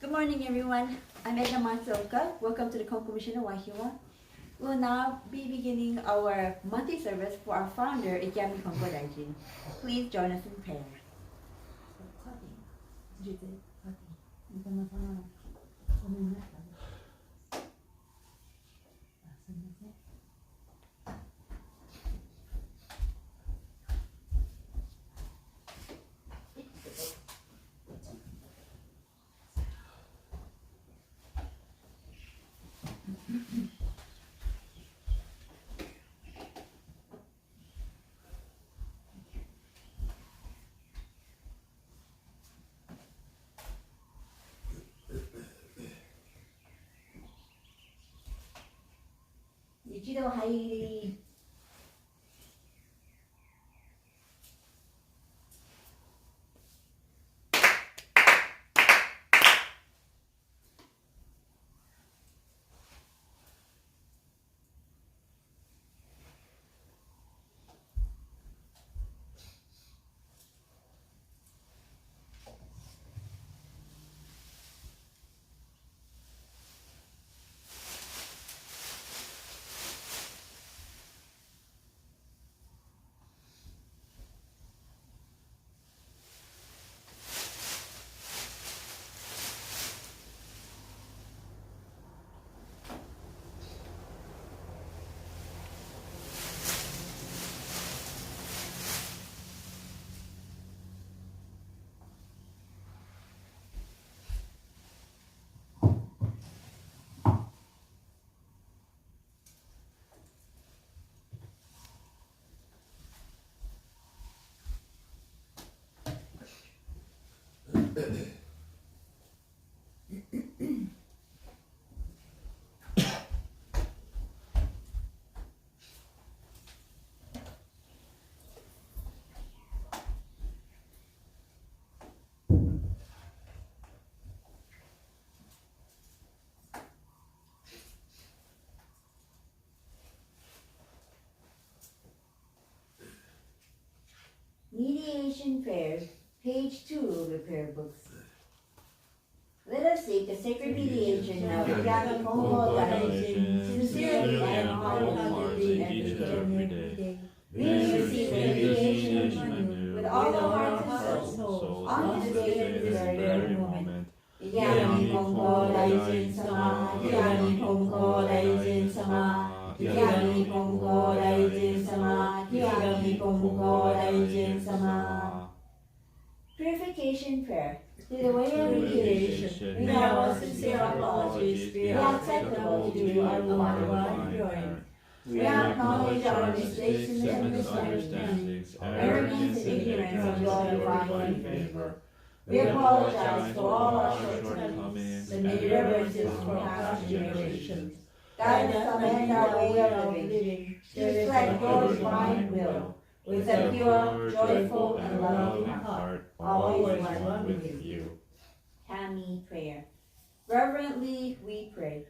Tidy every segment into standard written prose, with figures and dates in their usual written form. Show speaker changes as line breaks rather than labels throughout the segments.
Good morning, everyone. I'm Edna Sensei. Welcome to the Konko mission of Wahiawa. We will now be beginning our monthly service for our founder, Ikemi Konko Daijin. Please join us in prayer. Ichido hairi. Mediation Prayer, page 2 of the prayer books. Let us seek the sacred mediation of Ikemi Konko Daijin sincerely and wholeheartedly each and every day. We receive the mediation anew with all our hearts and souls on this day and this very moment. Ikemi Konko Daijin Sama, Ikemi Konko Daijin Sama. Ikemi Konko Daijin Sama, Ikemi Konko Daijin Sama. Purification Prayer. Through the way of mediation, we our sincere apologies be acceptable to you, our Lord and We acknowledge our mistakes and misunderstandings, arrogance and ignorance of your divine favor. We apologize for all our shortcomings and irreverences from past generations. Guide us and amend our way of living to reflect your divine will, with a pure, joyful, and loving heart, always one with you. Kami Prayer. Reverently we pray.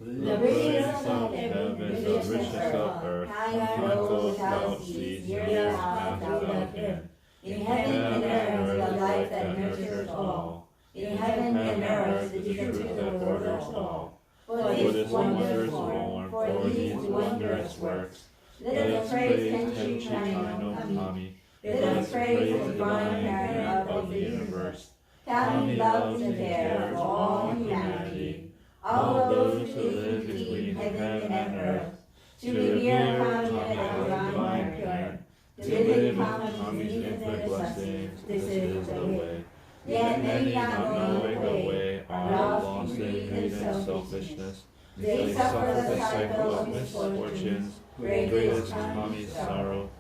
The riches of heaven, the richness of earth, high flows without cease, year path without end. In heaven and earth is the life that nurtures all. In heaven and earth is the truth that borders all. For this wondrous form, for these wondrous works, let us praise Tenchi no Kami. Let us praise the divine parent of the universe. Kami loves and cares for all humanity, all those who live between heaven and earth. To revere Kami as the divine parent, to live in Kami's infinite blessings, this is the way. Yet many not knowing the way are lost in greed and selfishness. They suffer the cycle of misfortunes, great is Kami's sorrow.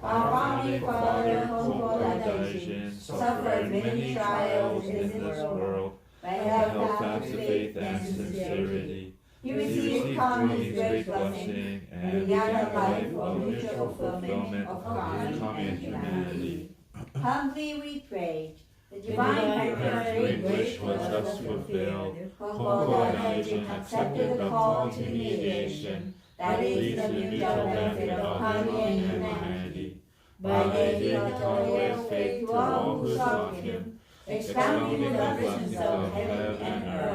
Our Founding Father, Konko Daijin, suffered many trials in this world, but held fast to faith and sincerity. He received Kami's great blessing and began a life of mutual fulfillment of Kami and humanity. Humbly we pray. The divine parent's wish was thus fulfilled. Konko Daijin accepted the call to mediation that leads to the mutual benefit of Kami and humanity. By making a total faith to all who sought him, expounding the blessings of heaven and earth,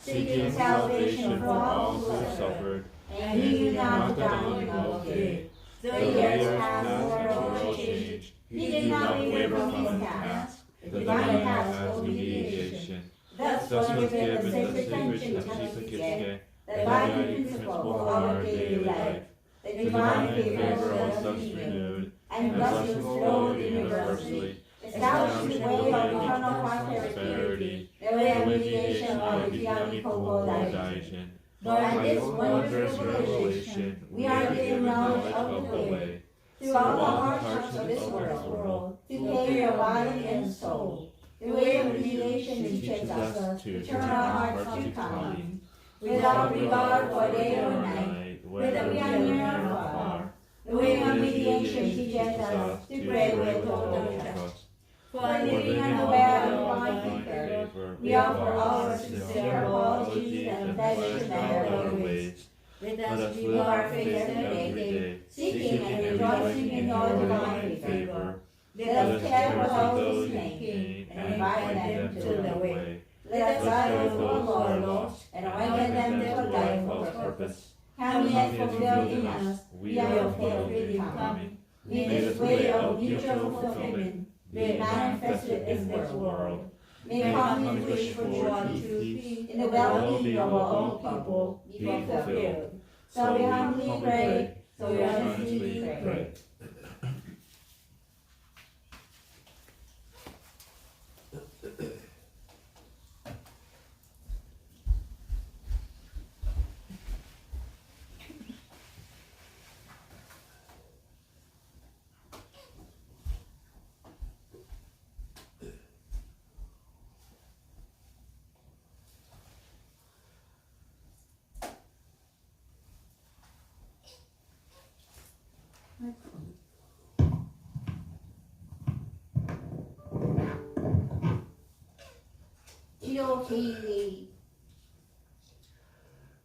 seeking salvation for all who have suffered, and he knew not the dawning of day. The years passed, the world changed. He did not waver from his task. The divine task of mediation. Thus was given the sacred function of Chikitsuke, the guiding principle of our daily life. The divine favor was thus renewed, and blessings flowed universally, establishing the way of eternal prosperity, the way of mediation of the Konko Daishin. By this wondrous revelation, we are given knowledge of the way, throughout the hardships of this world, to pay your body and soul. The way of mediation teaches us to turn our hearts to Kami, without regard for day or night, whether we are near or far. The way of mediation teaches us to pray with total trust. For living unaware of divine favor, we offer our sincere apologies and pledge to bear our ways. Let us renew our faith every day, seeking and rejoicing in your divine favor. Let us care for those who pain and invite them to the way. Let us guide those who are lost and awaken them to a life of purpose. Come yet fulfilled in us, we are your faith really coming. May this way of mutual fulfillment be manifested in this world. May common wish for joy and peace in the well-being of all people be fulfilled. So we humbly pray, so we earnestly pray.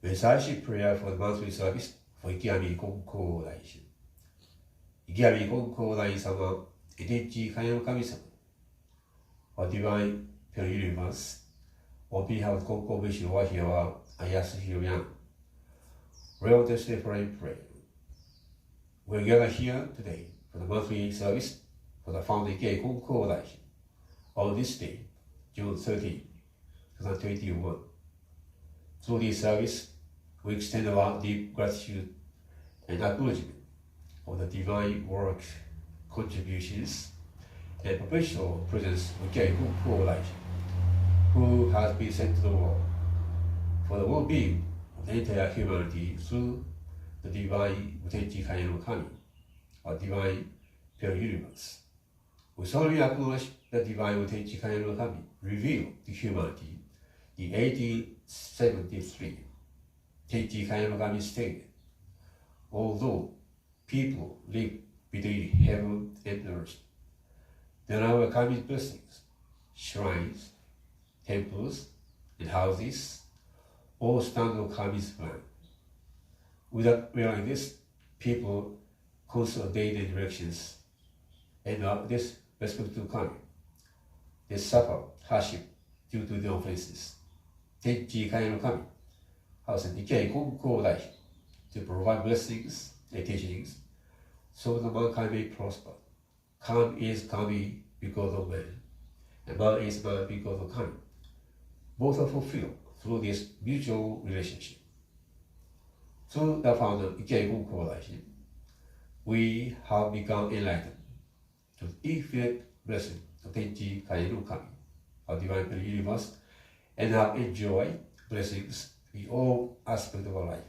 Messiahship prayer for the monthly service for Ikiami Konko Daishin. Ikiami Konko Daisama, Itechi Kayan Kami-sama, or Divine Pure Universe, on behalf of Konko Mission Wahiawa, Ayasu Hiroyan. Real Destiny Prayer. We gather here today for the monthly service for the founding Ikei Konko Daishin on this day, June 13, 2021. Through this service, we extend our deep gratitude and acknowledgement of the divine work, contributions, and perpetual presence of Ikei Konko Daishin, who has been sent to the world for the well-being of the entire humanity through the divine Utechi Kaien no Kami, or divine pure universe. We solemnly acknowledge that divine Utechi Kaien no Kami revealed to humanity in 1873. Techi Kaien no Kami stated, although people live between heaven and earth, there are Kami's blessings, shrines, temples, and houses, all stand on Kami's plan. Without realizing this, people consolidate their directions and are disrespectful to Kami. They suffer hardship due to their offenses. Techi Kaien no Kami has an Ikei Konko Daishin to provide blessings and teachings so that mankind may prosper. Kami is Kami because of man, and man is man because of Kami. Both are fulfilled through this mutual relationship. Through the founder Ikei Konko Daishin, we have become enlightened to the infinite blessing of Techi Kaien no Kami, our divine pure universe, and have enjoyed blessings in all aspects of our life.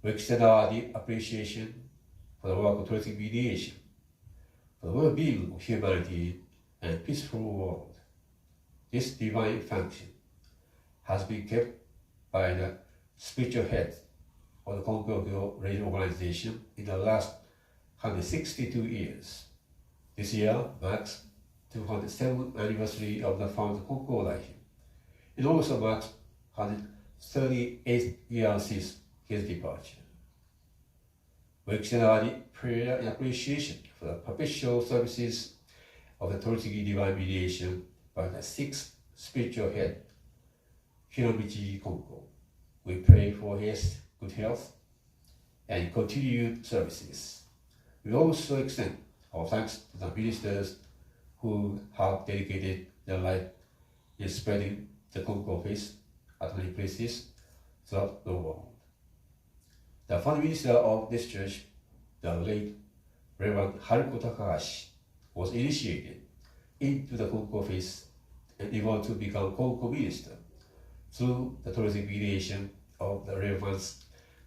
We extend our deep appreciation for the work of tolerant mediation, for the well-being of humanity and a peaceful world. This divine function has been kept by the spiritual head of the Konko regional organization in the last 162 years. This year marks the 207th anniversary of the founder Konko Daishin. It also marks 138 years since his departure. We extend our prayer and appreciation for the perpetual services of the Toritsuki Divine Mediation by the sixth spiritual head, Hiromichi Konko. We pray for his good health and continued services. We also extend our thanks to the ministers who have dedicated their life in spreading the Konko faith at many places throughout the world. The founder minister of this church, the late Reverend Haruko Takahashi, was initiated into the Konko faith and able to become Konko minister through the terrific mediation of the Reverend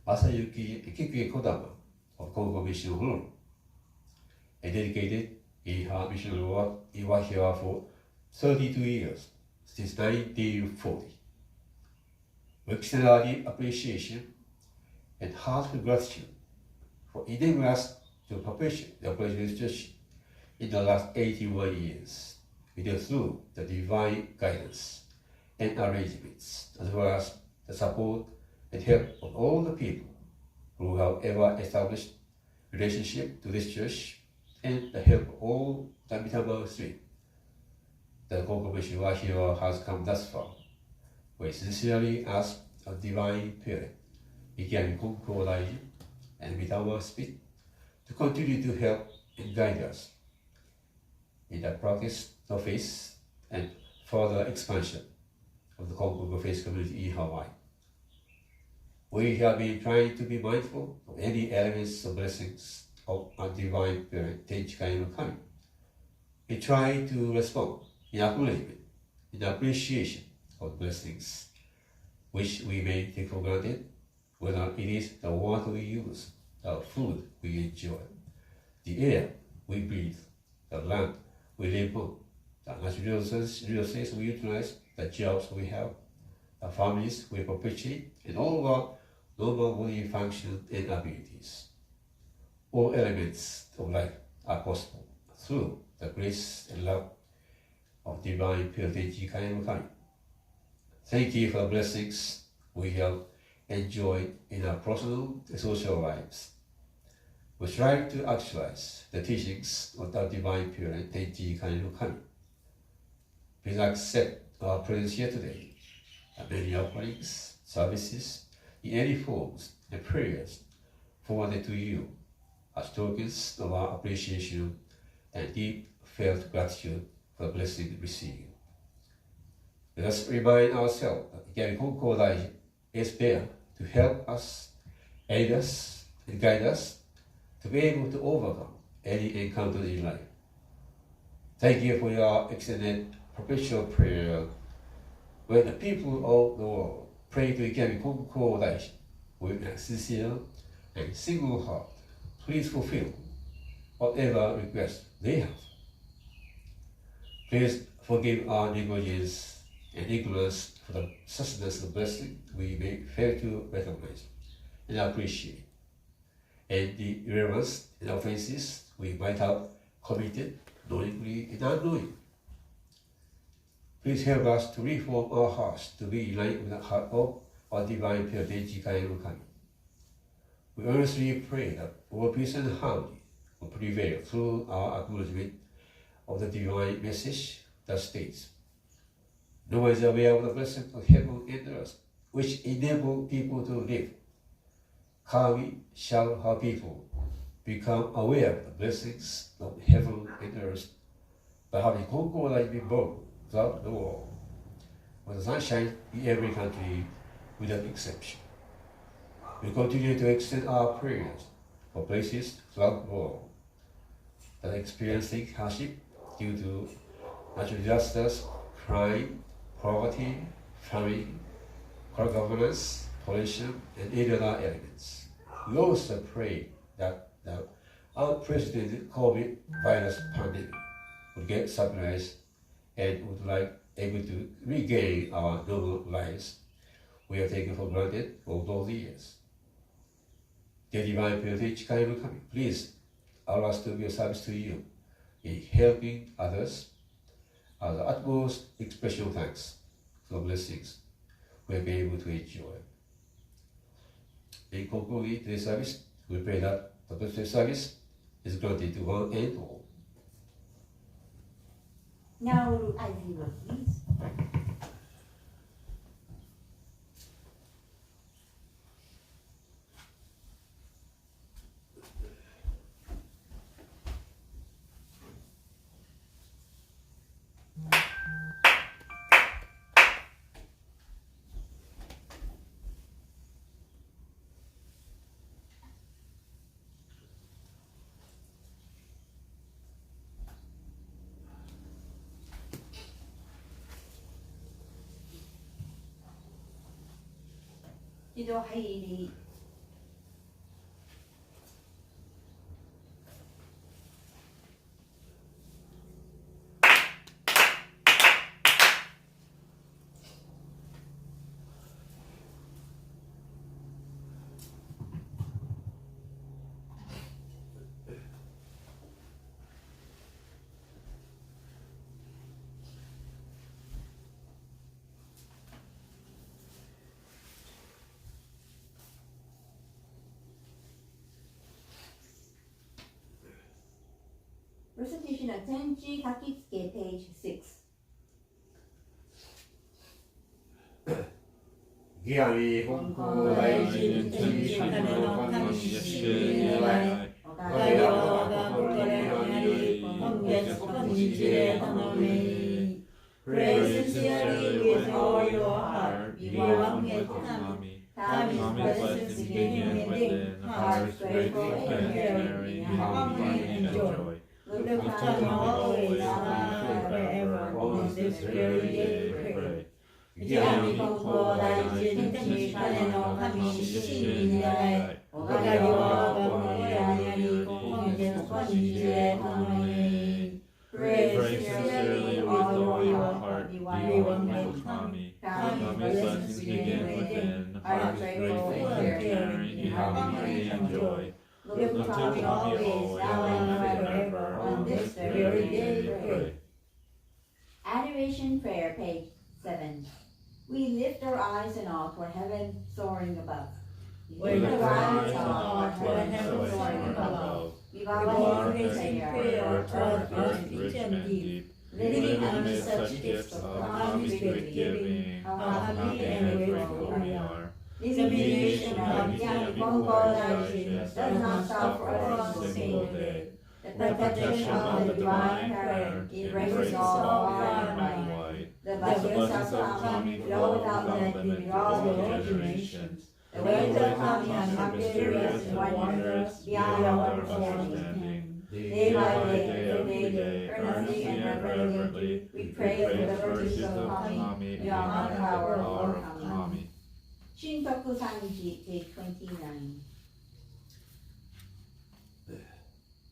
Masayuki Kikuye Kodama of Konko Mission Hall, and dedicated in her missionary work in Wahiawa for 32 years, since 1940. We extend our deep appreciation and heartfelt gratitude for enabling us to perpetuate the operation of this church in the last 81 years, through the divine guidance and arrangements, as well as the support and help of all the people who have ever established relationship to this church, and the help of all the Mitama Street. The Konko Mission Wahiawa has come thus far. We sincerely ask a divine parent, Ikiami Konko Daiji and Mitama Spirit, to continue to help and guide us in the practice of faith and further expansion of the Konko faith community in Hawaii. We have been trying to be mindful of any elements of blessings of our divine parent, Tenchikai no Kami. We try to respond in acknowledgement, in appreciation of blessings which we may take for granted, whether it is the water we use, the food we enjoy, the air we breathe, the land we live on, the natural resources we utilize, the jobs we have, the families we perpetuate, and all of our normal body function and abilities. All elements of life are possible through the grace and love of divine Purity Kami. Thank you for the blessings we have enjoyed in our personal and social lives. We strive to actualize the teachings of the divine Purity Kami. Please accept our presence here today, and many offerings, services, in any forms and prayers forwarded to you as tokens of our appreciation and deep felt gratitude for the blessing received. Let us remind ourselves that Ikiami Konko Daiji is there to help us, aid us, and guide us to be able to overcome any encounter in life. Thank you for your extended perpetual prayer. When the people of the world pray to Ikiami Konko Daiji with a sincere and single heart, please fulfill whatever request they have. Please forgive our negligence and ignorance for the sustenance of blessing we may fail to recognize and appreciate, and the errors and offenses we might have committed knowingly and unknowingly. Please help us to reform our hearts to be in line with the heart of our divine Purity Kami. We earnestly pray that world peace and harmony will prevail through our acknowledgement of the divine message that states, "No one is aware of the blessing of heaven and earth, which enable people to live. Kami shall her people become aware of the blessings of heaven and earth by having Konko Daiji be born throughout the world, with the sunshine in every country without exception." We continue to extend our prayers for places throughout the world that are experiencing hardship due to natural disasters, crime, poverty, famine, corrupt governance, pollution, and any other elements. We also pray that the unprecedented COVID virus pandemic would get stabilized and would like able to regain our normal lives we have taken for granted all those years. Dear Divine Purity Kami, please allow us to be of service to you in helping others as the utmost expression of thanks for the blessings we have been able to enjoy. In concluding today's service, we pray that the blessed service is granted to one and all.
Now, I will please. 一度入り。Recitation of Tenchi Kakitsuke, page 6.
ギアミコンコ大臣天使の神主に願いおかげは我が心にあり今月今日で頼み Pray sincerely with all your heart be one with Kami Kami's blessings begin within hearts grateful and caring harmony and joy Look to Kami always now forever on this very day pray ギアミコンコ大臣天使の神主に願いおかげは我が心にあり今月今日で頼み Pray sincerely with all your heart be one with Kami Kami's blessings begin within hearts grateful and caring harmony and joy Look to Kami always now and forever on this very day pray
Adoration Prayer, page 7. We lift our eyes and awe toward heaven soaring above. We lift our eyes and awe toward heaven soaring above. We bow our heads in prayer toward earth rich and deep. Living amidst such gifts of Kami's great giving, how happy and grateful we are. Dissemination of Yami Konko does not stop for a single day. The protection of the divine parent embraces all far and wide. The blessings of Kami flow without limit through all the generations. The ways of Kami are mysterious and wondrous beyond our understanding. Day by day, every day, earnestly and reverently, we pray for the virtues of Kami beyond the power of Kami. Shintoku Sanji, page 29.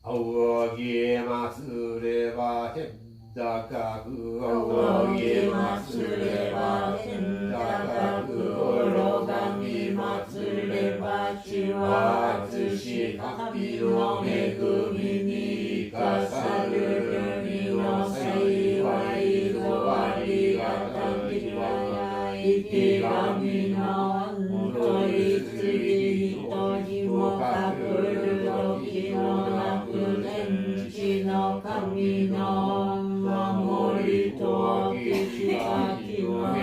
仰ぎますれば天高く仰ぎますれば天高くお拝みますれば主は厚し神の恵みに生かされる身の幸いぞありがたきは生き神の本に次人にも隠る時のなく天地の神の守りときかきの隔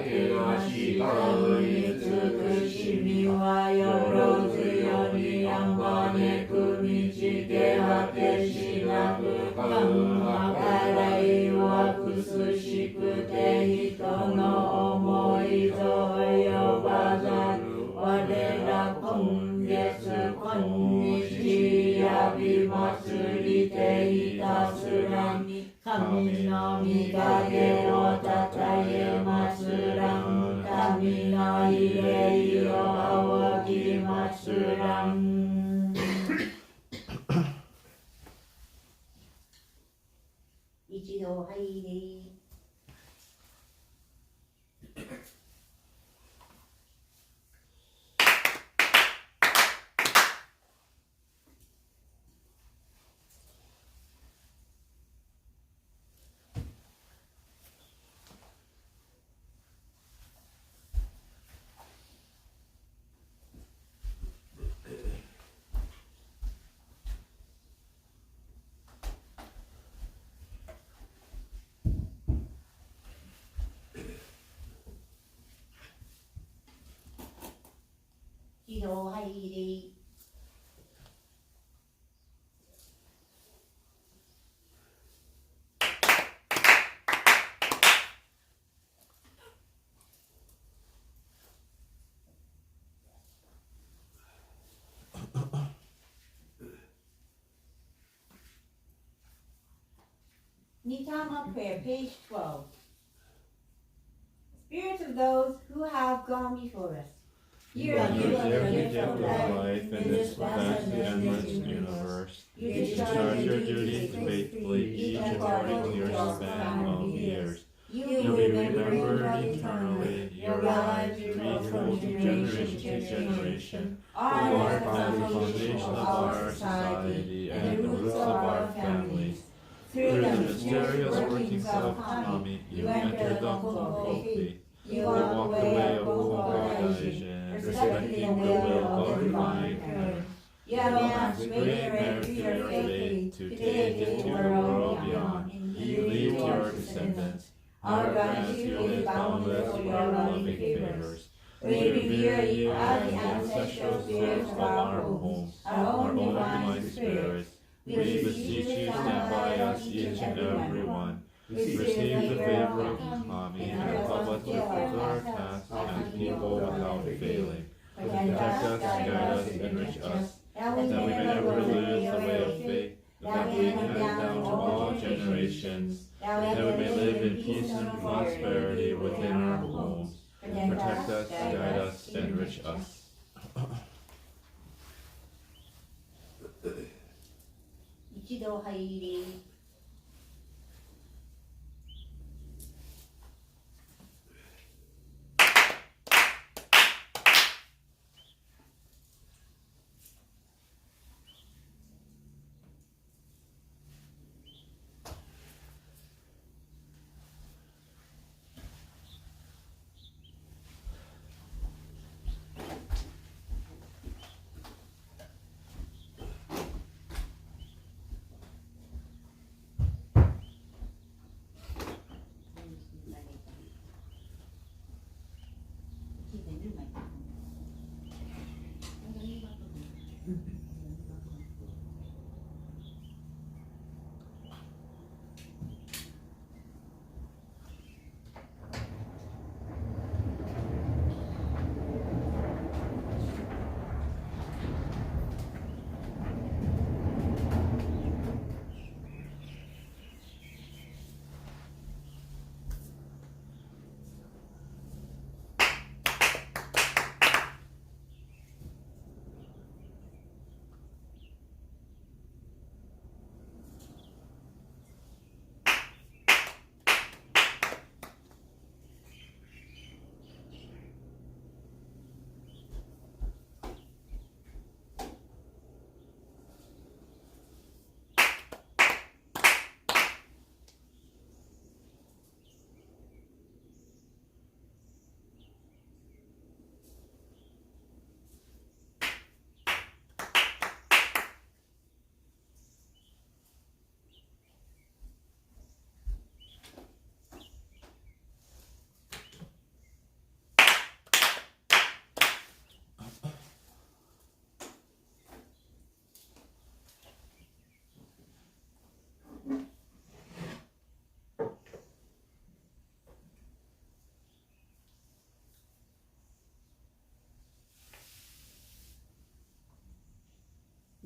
てなし神に尽くしみはよろずよにあまねく道で果てしなく神はからいはくすしくて人の思いぞ呼ばざる我ら今月今日やび祭りていたすらに神の御影をたたえますらん神の慰霊を仰ぎますらん
一度入り。一度入り。Nitama Prayer, page 12. Spirits of those who have gone before us, You are
You
given
every
the
gift of life in this vast and endless universe. You discharge your duties faithfully, each according to your span of years. You'll be remembered eternally. Your lives retold from generation to generation. You are the foundation of our society and the roots of our families. Through the mysterious workings of Kami, you entered the Konko faith. You walked the way of Konko, respecting the will of divine parent. You have amassed great merit through your faith to take it to the world beyond. You leave to your descendants. Our gratitude is boundless for your loving favors. We revere you as the ancestral spirits of our homes, our own divine spirits. We beseech you stand by us, each and every one. Receive the favor of Kami and help us to fulfill our tasks as people without failing. Protect us, guide us, enrich us, that we may never lose the way of faith, that we hand down to all generations, that we may live in peace and prosperity within our homes. Protect us, guide us, enrich us.
一度入り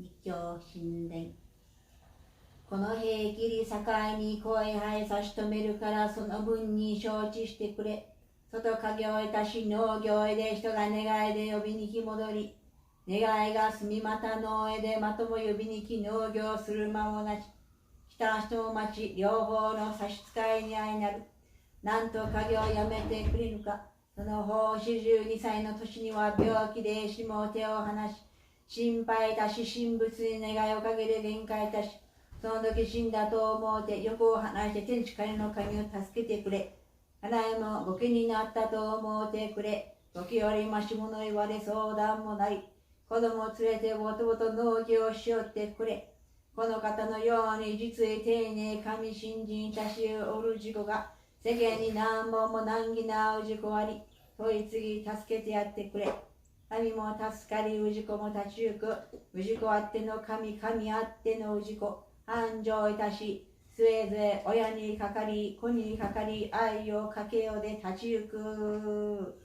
一教神殿この平切り境に声配差し止めるからその分に承知してくれ外家業いたし農業へで人が願いで呼びに来戻り願いが済みまた農へでまとも呼びに来農業する間もなし北人町両方の差し支えに相なるなんと家業やめてくれぬかその方42歳の年には病気でしも手を離し心配いたし神仏に願いをかけで限界いたしその時死んだと思うて欲を離して天地神の神を助けてくれ花江もご気になったと思うてくれ時よりましもの言われ相談もなり子供を連れてぼとぼと農業をしよってくれこの方のように実意丁寧神信心いたしおる事故が世間に何本も難儀なう事故あり問い次助けてやってくれ神も助かり氏子も立ち行く氏子あっての神神あっての氏子繁盛いたしすえずえ親にかかり子にかかり愛をかけようで立ち行く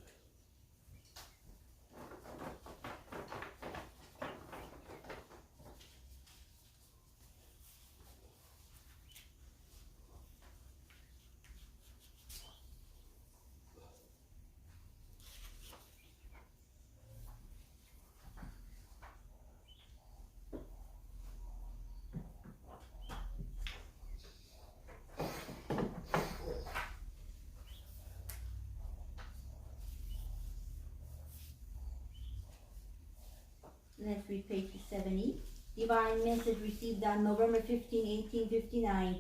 Let's read page 70. Divine message received on November 15, 1859.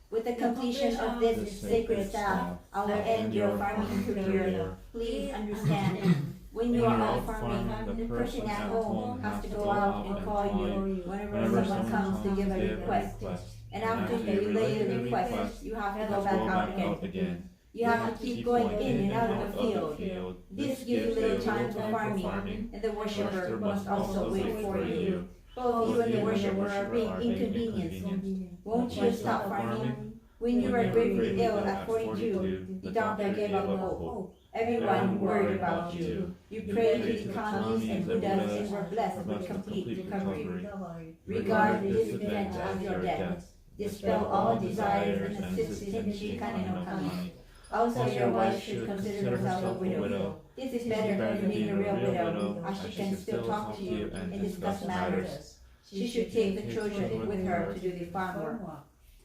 With the completion of this sacred staff, I will end your farming career. Please understand. When you are out farming, the person at home has to go out and call you whenever someone comes to give a request. And after you relay the request, you have to go back out again. You have to keep going in and out of the field. This gives you little time for farming, and the worshiper must also wait for you. Both you and the worshiper are being inconvenienced. Won't you stop farming? When you were gravely ill at 42, the doctor gave up hope. Everyone worried about you. You prayed to the kamis and buddhas and were blessed with complete recovery. Regard this event as your death. Dispel all desires and assist Senshi Kane no Kami. Also, your wife should consider herself a widow. This is better than being a real widow, as she can still talk to you and discuss matters. She should take the children with her to do the farm work.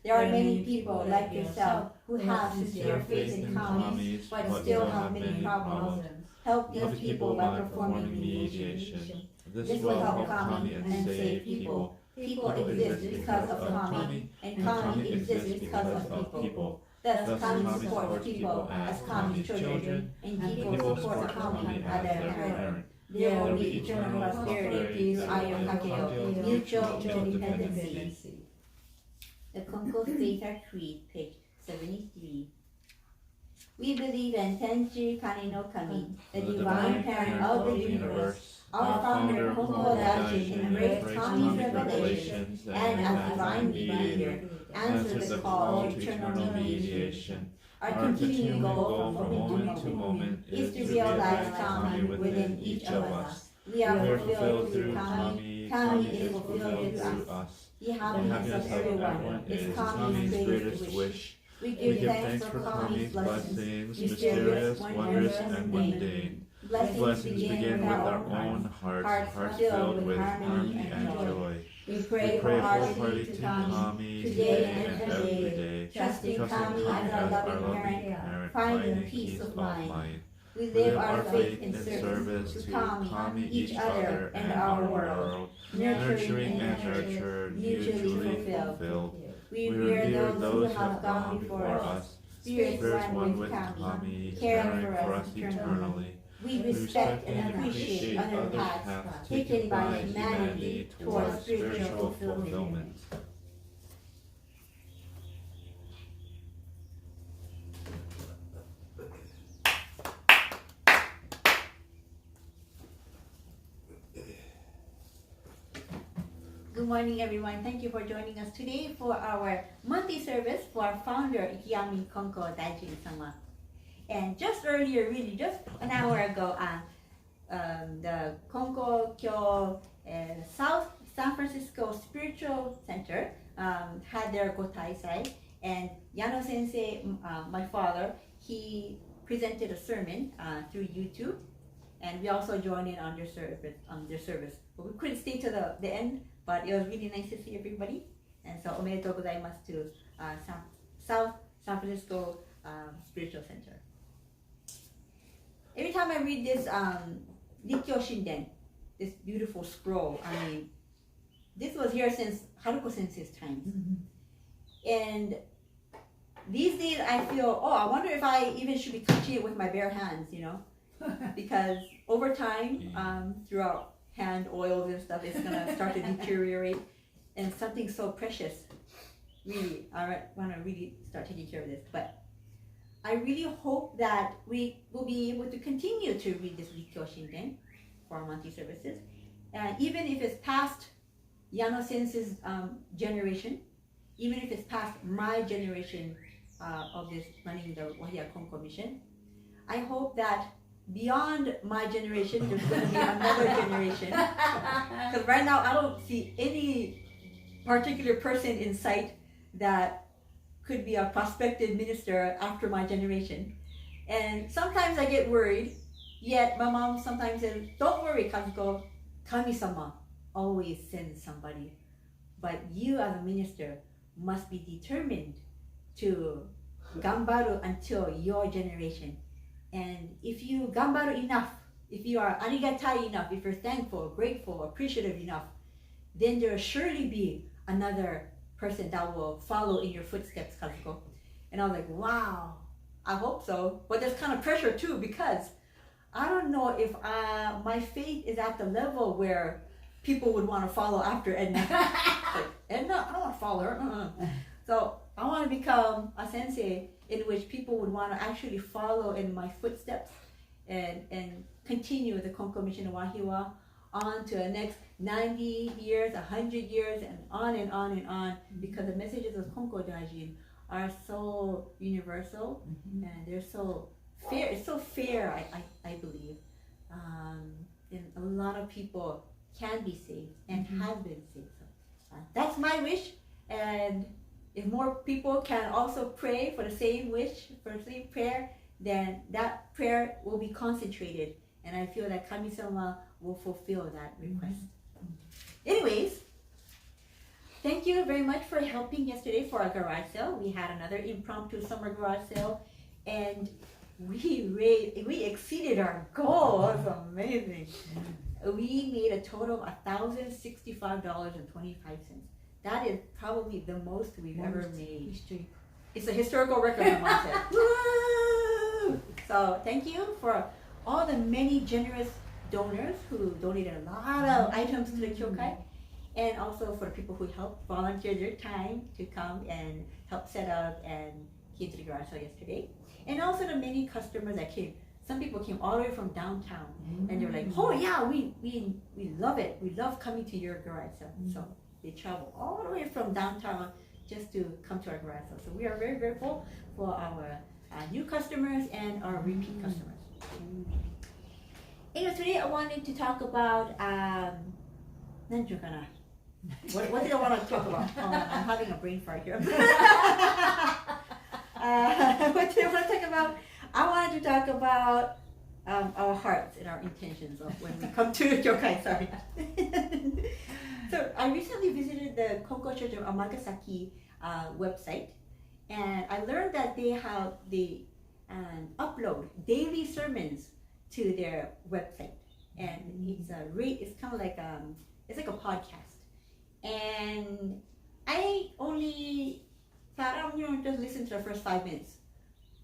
There are many people like yourself who have sincere faith in kamis, but still have many problems. Help these people by performing mediation. This will help kami and save people. People exist because of kami, and kami exists because of people. Thus, kami supports people as kami's children, and people support kami as their parent. There will be eternal prosperity through Ayokakeo, mutual interdependency. The Konko Faith Creed, page 73. We believe in Tenchi Kane no Kami, the divine parent of the universe. Our founder, Konko Dachi, embraced Kami's revelations and as divine mediator, answered the call to eternal mediation. Our continuing goal from moment to moment is to realize Kami within each of us. We are fulfilled through Kami. Kami is fulfilled through us. The happiness of everyone is Kami's greatest wish. We give thanks for Kami's blessings, mysterious, wondrous, and mundane. Blessings begin with our own hearts filled with harmony and joy. We pray wholeheartedly to Kami today and every day, trusting Kami as our loving parent, finding peace of mind. We live our faith in service to Kami, each other, and our world, nurturing and nurtured, mutually fulfilled. We revere those who have gone before us, spirits one with Kami, caring for us eternally. We respect and appreciate other paths taken by humanity towards spiritual fulfillment. Good morning, everyone. Thank you for joining us today for our monthly service for our founder, Ikiyami Konko Daijin-sama. And just earlier, really just an hour ago, the Konko Kyo South San Francisco Spiritual Center had their Gotaisai, and Edna Sensei, my father, he presented a sermon through YouTube, and we also joined in on their service. But we couldn't stay to the end, but it was really nice to see everybody. And so, omedetou gozaimasu to South San Francisco Spiritual Center. Every time I read this Rikkyo Shinden, this beautiful scroll, I mean, this was here since Haruko Sensei's times. And these days I feel, I wonder if I even should be touching it with my bare hands, you know? Because over time, throughout hand oils and stuff, it's gonna start to deteriorate. And something so precious, really, I wanna really start taking care of this. But I really hope that we will be able to continue to read this Rikkyo Shinden for our monthly services. Even if it's past Yano Sensei's generation, even if it's past my generation of this running the Wahiawa Konko mission, I hope that beyond my generation, there's going to be another generation. Because right now, I don't see any particular person in sight that could be a prospective minister after my generation. And sometimes I get worried, yet my mom sometimes says, don't worry, Kazuko, Kami-sama always sends somebody. But you as a minister must be determined to gambaru until your generation. And if you gambaru enough,
if you are arigatai enough, if you're thankful, grateful, appreciative enough, then there will surely be another person that will follow in your footsteps, Kazuko. And I was like, wow, I hope so. But there's kind of pressure too, because I don't know if my faith is at the level where people would want to follow after Edna. Like, Edna, I don't want to follow her. So I want to become a sensei in which people would want to actually follow in my footsteps and continue the Konko mission in Wahiawa on to the next 90 years, 100 years, and on and on and on, because the messages of Konko Daijin are so universal, and they're so fair. It's so fair, I believe. And a lot of people can be saved and have been saved. So, that's my wish, and if more people can also pray for the same wish, for the same prayer, then that prayer will be concentrated, and I feel that Kami-sama will fulfill that request. Anyways, thank you very much for helping yesterday for our garage sale. We had another impromptu summer garage sale, and we exceeded our goal. It was amazing. We made a total of $1,065.25. That is probably the most we've ever made.
History.
It's a historical record, my mom said. Woo! So thank you for all the many generous donors who donated a lot of items to the kyokai, and also for the people who helped volunteer their time to come and help set up and came to the garage sale yesterday. And also the many customers that came. Some people came all the way from downtown, and they were like, oh yeah, we love it. We love coming to your garage sale. So they travel all the way from downtown just to come to our garage sale. So we are very grateful for our new customers and our repeat customers. Anyway, today I wanted to talk about what did I want to talk about? Oh, I'm having a brain fart here. What did I want to talk about? I wanted to talk about our hearts and our intentions of when we come to kyokai. Sorry. So I recently visited the Konko Church of Amagasaki website, and I learned that they upload daily sermons to their website, and it's kind of like it's like a podcast. And I only thought I'm just listen to the first 5 minutes,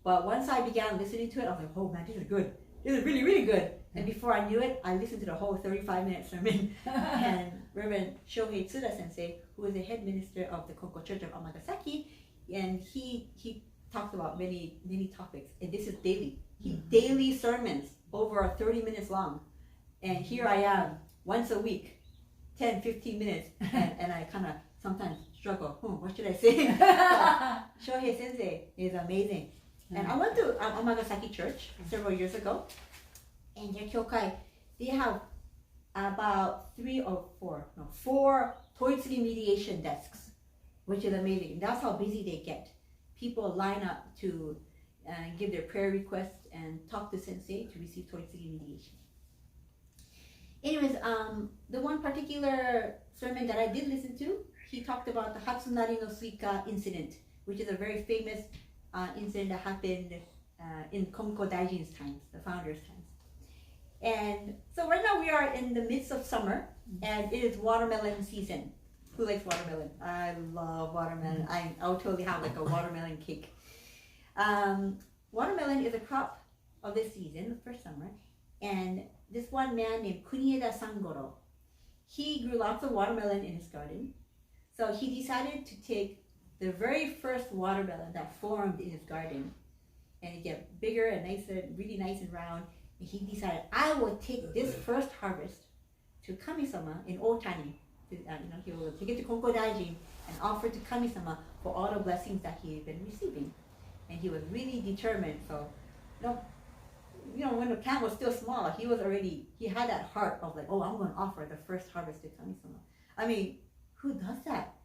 but once I began listening to it, I was like, oh man, this is good. This is really, really good. And before I knew it, I listened to the whole 35-minute sermon. And Reverend Shohei Tsuda Sensei, who is the head minister of the Konko Church of Amagasaki, and he talked about many, many topics. And this is daily. Daily sermons over 30 minutes long. And here I am, once a week, 10, 15 minutes. And I kind of sometimes struggle. What should I say? Shohei Sensei is amazing. And I went to Amagasaki Church several years ago, and their kyokai, they have about 4 toitsugi mediation desks, which is amazing. And that's how busy they get. People line up to give their prayer requests and talk to sensei to receive toitsugi mediation. Anyways, the one particular sermon that I did listen to, he talked about the Hatsunari no Suika incident, which is a very famous incident that happened in Konko Daijin's times, the founder's times. And so right now we are in the midst of summer, and it is watermelon season. Who likes watermelon? I love watermelon. I'll totally have like a watermelon cake. Watermelon is a crop of this season for summer, and this one man named Kunieda Sangoro, he grew lots of watermelon in his garden. So he decided to take the very first watermelon that formed in his garden, and it get bigger and nicer, really nice and round. And he decided, I will take this first harvest to Kami-sama in Otani. He will take it to Konko Daijin and offer to Kami-sama for all the blessings that he had been receiving. And he was really determined. So, when the plant was still small, he had that heart of like, oh, I'm going to offer the first harvest to Kami-sama. I mean, who does that?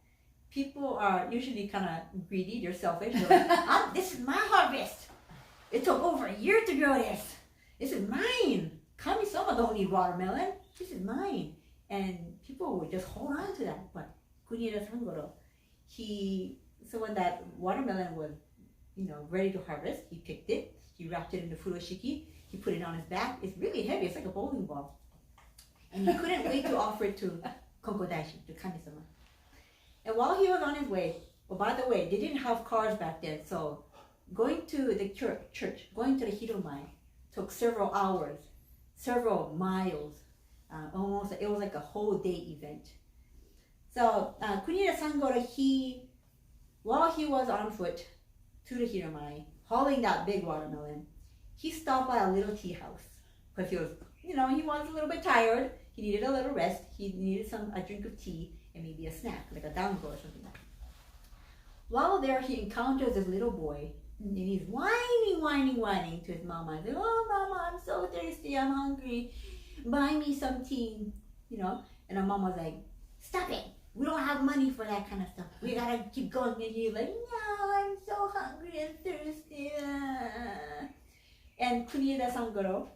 People are usually kind of greedy, they're selfish. They're like, this is my harvest. It took over a year to grow this. This is mine. Kami-sama don't need watermelon. This is mine. And people would just hold on to that. But Kunieda Sangoro, so when that watermelon was, ready to harvest, he picked it. He wrapped it in the furoshiki. He put it on his back. It's really heavy. It's like a bowling ball. And he couldn't wait to offer it to Konko Daiji, to Kami-sama. And while he was on his way, well, by the way, they didn't have cars back then, so going to the church, going to the Hiromai took several hours, several miles. Almost, it was like a whole day event. So Kunieda Sangoro, while he was on foot to the Hiromai, hauling that big watermelon, he stopped by a little tea house because he was, he was a little bit tired. He needed a little rest. He needed a drink of tea and maybe a snack, like a dango or something like that. While there, he encounters this little boy, and he's whining to his mama. He's like, "Oh, mama, I'm so thirsty. I'm hungry. Buy me some tea," And her mama's like, "Stop it. We don't have money for that kind of stuff. We gotta keep going." And he's like, "No, I'm so hungry and thirsty." And Kunieda Sangoro,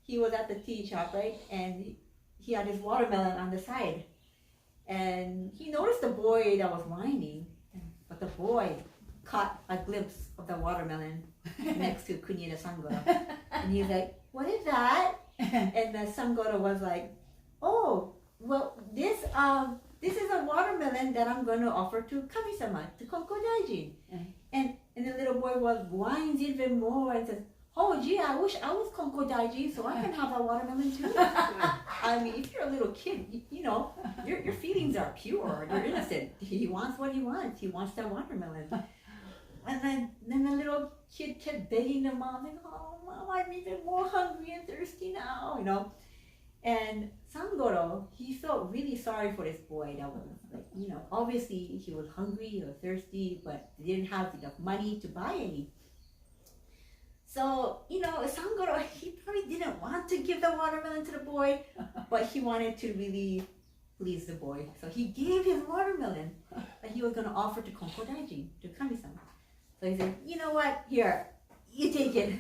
he was at the tea shop, right? And he had his watermelon on the side. And he noticed the boy that was whining, but the boy caught a glimpse of the watermelon next to Kunieda Sangoro. And he's like, "What is that?" And the Sangoro was like, "Oh, well, this is a watermelon that I'm going to offer to Kami-sama, to Konko Daiji." And the little boy whines even more and says, "Oh, gee, I wish I was Konko Daiji so I can have a watermelon too." I mean, if you're a little kid, your feelings are pure, you're innocent. He wants what he wants. He wants that watermelon. And then the little kid kept begging the mom, like, "Oh, Mom, I'm even more hungry and thirsty now," And Sangoro, he felt really sorry for this boy that was like, obviously he was hungry or thirsty, but he didn't have enough money to buy any. So, Sangoro, he probably didn't want to give the watermelon to the boy, but he wanted to really please the boy. So he gave his watermelon that he was going to offer to Konko Daiji, to Kami-sama. So he said, "You know what? Here, you take it."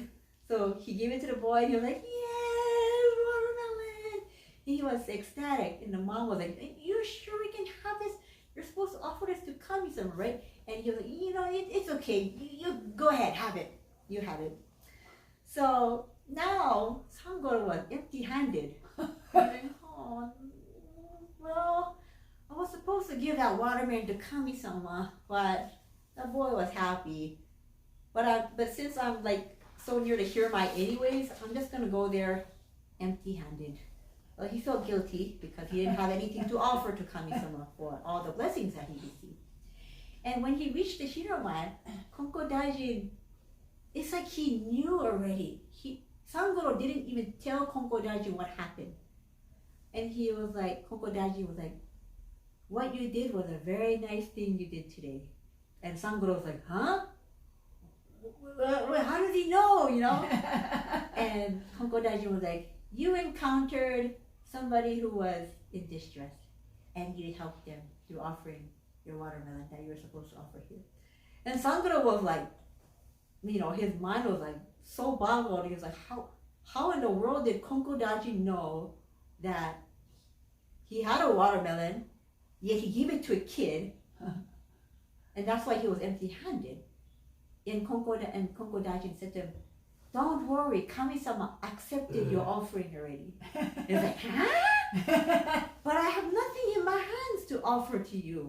So he gave it to the boy, and he was like, "Yes, watermelon!" He was ecstatic, and the mom was like, "You sure we can have this? You're supposed to offer this to Kami-sama, right?" And he was like, "It's okay. You go ahead, have it. You have it." So now Sangoro was empty-handed. Like, "Oh, well, I was supposed to give that watermelon to Kami-sama, but the boy was happy. But since I'm like so near the Hiromai anyways, I'm just gonna go there empty-handed." Well, he felt guilty because he didn't have anything to offer to Kami-sama for all the blessings that he received. And when he reached the Hiromai, Konko Daiji, it's like he knew already. Sangoro didn't even tell Konko Daiji what happened. And Konko Daiji was like, "What you did was a very nice thing you did today." And Sangoro was like, "Huh? How does he know, And Konko Daiji was like, "You encountered somebody who was in distress, and you helped them through offering your watermelon that you were supposed to offer here." And Sangoro was like, his mind was like so boggled. He was like, how in the world did Konko Daiji know that he had a watermelon, yet he gave it to a kid, and that's why he was empty-handed? And Konko Daiji said to him, "Don't worry, Kami-sama accepted your offering already." He was like, "Huh? But I have nothing in my hands to offer to you."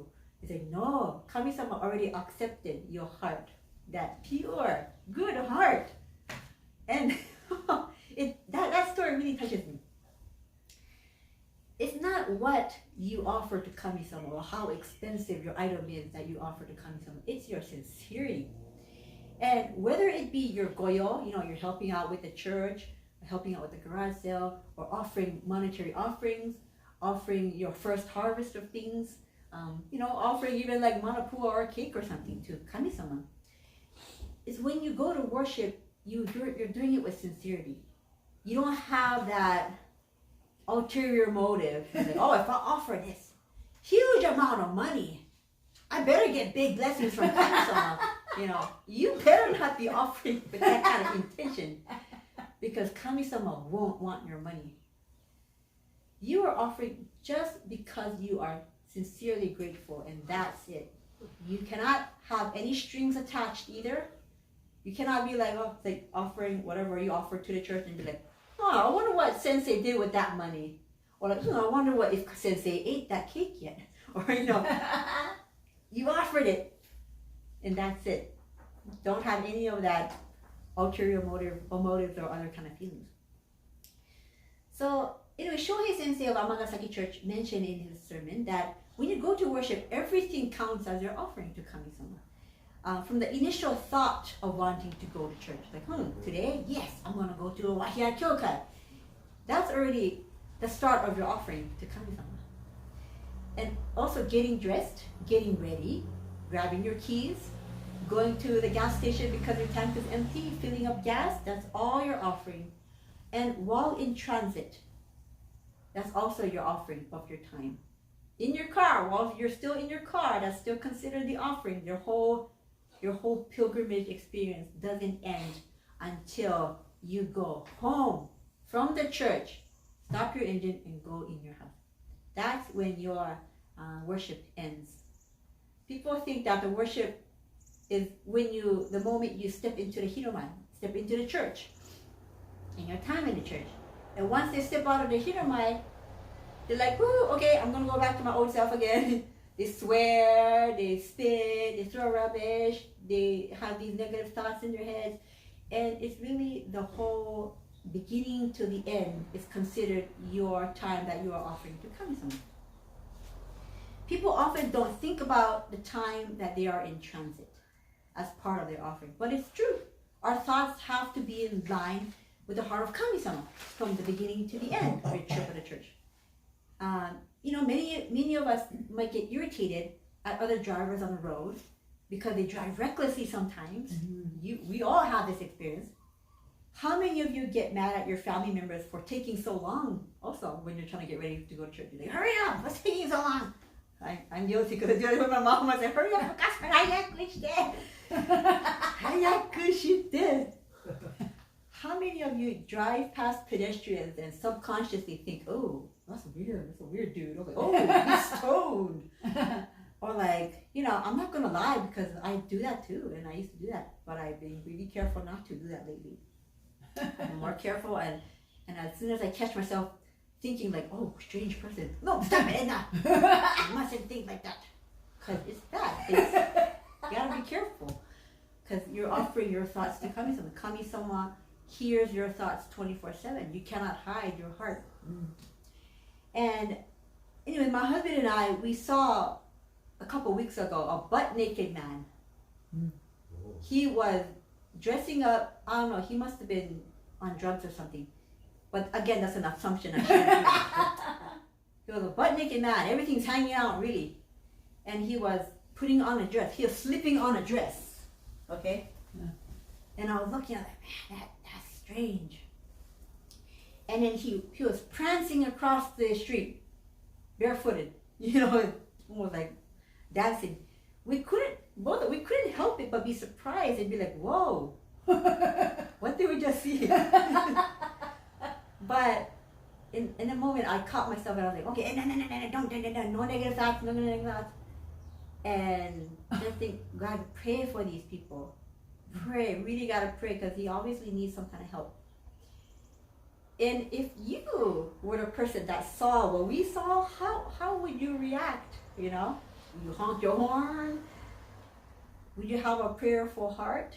He said, "No, Kami-sama already accepted your heart, that pure, good heart." And that story really touches me. It's not what you offer to Kami-sama or how expensive your item is that you offer to Kami-sama. It's your sincerity. And whether it be your goyo, you're helping out with the church, helping out with the garage sale, or offering monetary offerings, offering your first harvest of things, offering even like manapua or a cake or something to Kami-sama. It's when you go to worship, you're doing it with sincerity. You don't have that ulterior motive. Like, "Oh, if I offer this huge amount of money, I better get big blessings from Kami-sama." You better not be offering with that kind of intention, because Kami-sama won't want your money. You are offering just because you are sincerely grateful, and that's it. You cannot have any strings attached either. You cannot be like, oh, like offering whatever you offer to the church and be like, oh, I wonder what Sensei did with that money. Or like, I wonder what if Sensei ate that cake yet. Or, you offered it and that's it. Don't have any of that ulterior motives or other kind of feelings. So, anyway, Shohei Sensei of Amagasaki Church mentioned in his sermon that when you go to worship, everything counts as your offering to Kami-sama. From the initial thought of wanting to go to church, like, today, yes, I'm going to go to a Wahiawa Kyokai. That's already the start of your offering to Kami-sama. And also getting dressed, getting ready, grabbing your keys, going to the gas station because your tank is empty, filling up gas, that's all your offering. And while in transit, that's also your offering of your time. In your car, while you're still in your car, that's still considered the offering. Your whole pilgrimage experience doesn't end until you go home from the church, stop your engine, and go in your house. That's when your worship ends. People think that the worship is the moment you step into the hiromai, step into the church, and your time in the church. And once they step out of the hiromai, they're like, whoo, okay, I'm going to go back to my old self again. They swear, they spit, they throw rubbish, they have these negative thoughts in their heads. And it's really the whole beginning to the end is considered your time that you are offering to Kami-sama. People often don't think about the time that they are in transit as part of their offering. But it's true. Our thoughts have to be in line with the heart of Kami-sama from the beginning to the end of your trip at the church. Many of us might get irritated at other drivers on the road because they drive recklessly sometimes. We all have this experience. How many of you get mad at your family members for taking so long also when you're trying to get ready to go to church? You're like, hurry up, what's taking so long? I'm guilty because I do it with my mom. I say, hurry up, How many of you drive past pedestrians and subconsciously think, oh, that's weird. That's a weird dude. Or like, oh, he's stoned. Or like, I'm not going to lie because I do that too. And I used to do that. But I've been really careful not to do that lately. I'm more careful. And as soon as I catch myself thinking like, oh, strange person. No, stop it, Edna. You mustn't think like that. Because it's bad. You got to be careful. Because you're offering your thoughts to Kami-sama. Kami-sama hears your thoughts 24/7. You cannot hide your heart. And anyway, my husband and I, we saw a couple weeks ago a butt-naked man. He was dressing up, I don't know, he must have been on drugs or something. But again, that's an assumption. I shouldn't do. He was a butt-naked man. Everything's hanging out, really. And he was putting on a dress. He was slipping on a dress. Okay? Yeah. And I was looking at it, man, that's strange. And then he was prancing across the street, barefooted, almost like dancing. We couldn't help it but be surprised and be like, whoa, what did we just see? But in a moment, I caught myself and I was like, okay, no negative thoughts, no negative thoughts. And I think, God, pray for these people. Pray, really gotta pray, because he obviously needs some kind of help. And if you were the person that saw what we saw, how would you react? You honk your horn? Would you have a prayerful heart?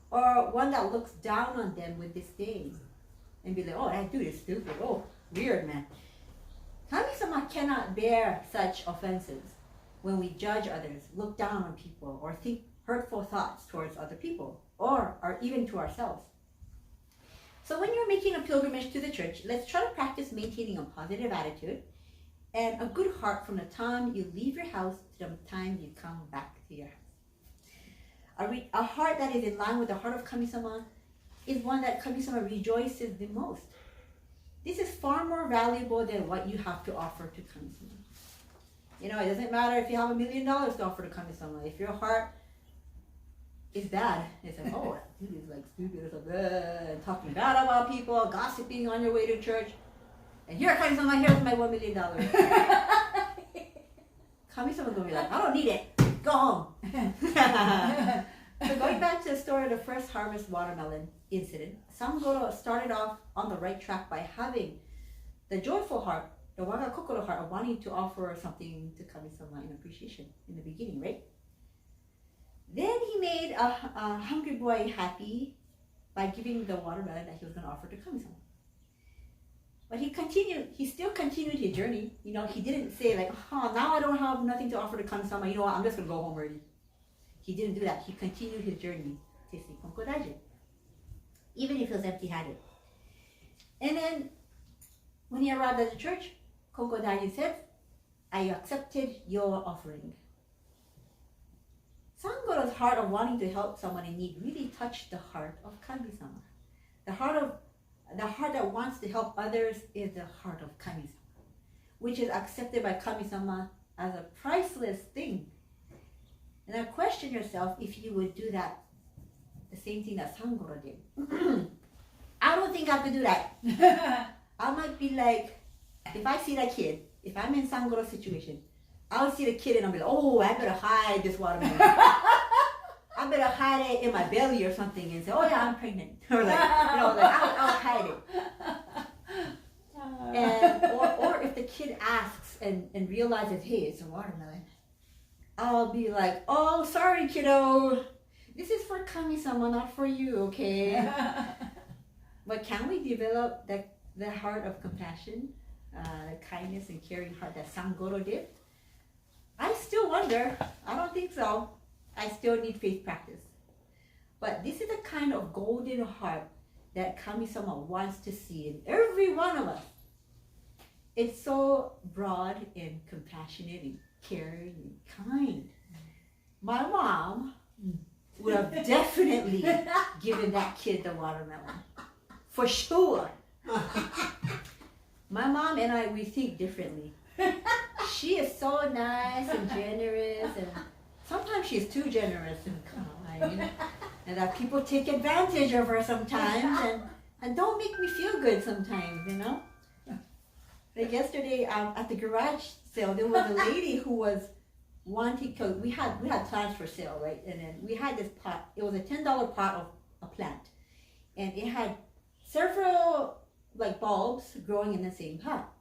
Or one that looks down on them with disdain and be like, oh, that dude is stupid. Oh, weird, man. Kami-sama cannot bear such offenses when we judge others, look down on people, or think hurtful thoughts towards other people, or even to ourselves. So when you're making a pilgrimage to the church, let's try to practice maintaining a positive attitude and a good heart from the time you leave your house to the time you come back to your house. A heart that is in line with the heart of Kami-sama is one that Kami-sama rejoices the most. This is far more valuable than what you have to offer to Kami-sama. It doesn't matter if you have $1 million to offer to Kami-sama. If your heart is bad, it's like, oh, dude is like stupid or something, and talking bad about people, gossiping on your way to church. And here Kami-sama, here's my $1 million. Kami-sama's gonna be like, I don't need it. Go home. So going back to to the story of the first harvest watermelon incident, Sangoro started off on the right track by having the joyful heart, the waga kokoro heart of wanting to offer something to Kami-sama in appreciation in the beginning, right? Then he made a hungry boy happy by giving the watermelon that he was going to offer to Kami-sama. But he still continued his journey. You know, he didn't say like, oh, now I don't have nothing to offer to Kami-sama, you know what, I'm just going to go home already. He didn't do that. He continued his journey, tasting Konko Daijin, even if he was empty-handed. And then, when he arrived at the church, Konko Daijin said, I accepted your offering. Sangoro's heart of wanting to help someone in need really touched the heart of Kami-sama. The heart that wants to help others is the heart of Kami-sama, which is accepted by Kami-sama as a priceless thing. And now question yourself if you would do that, the same thing that Sangoro did. I don't think I could do that. I might be like, if I see that kid, if I'm in Sangoro's situation, I'll see the kid and I'll be like, oh, I better hide this watermelon. I better hide it in my belly or something and say, oh yeah, I'm pregnant. Or like, I'll hide it. And, or if the kid asks and realizes, hey, it's a watermelon, I'll be like, oh, sorry, kiddo. This is for Kami-sama, not for you, okay? But can we develop the heart of compassion, kindness and caring heart that Sangoro did? I still wonder. I don't think so. I still need faith practice. But this is the kind of golden heart that Kami-sama wants to see in every one of us. It's so broad and compassionate and caring and kind. My mom would have definitely given that kid the watermelon. For sure. My mom and I, we think differently. She is so nice and generous, and sometimes she's too generous and kind. And that people take advantage of her sometimes and don't make me feel good sometimes, you know? Like yesterday at the garage sale, there was a lady who was wanting to, we had plants for sale, right? And then we had this pot. It was a $10 pot of a plant. And it had several like bulbs growing in the same pot.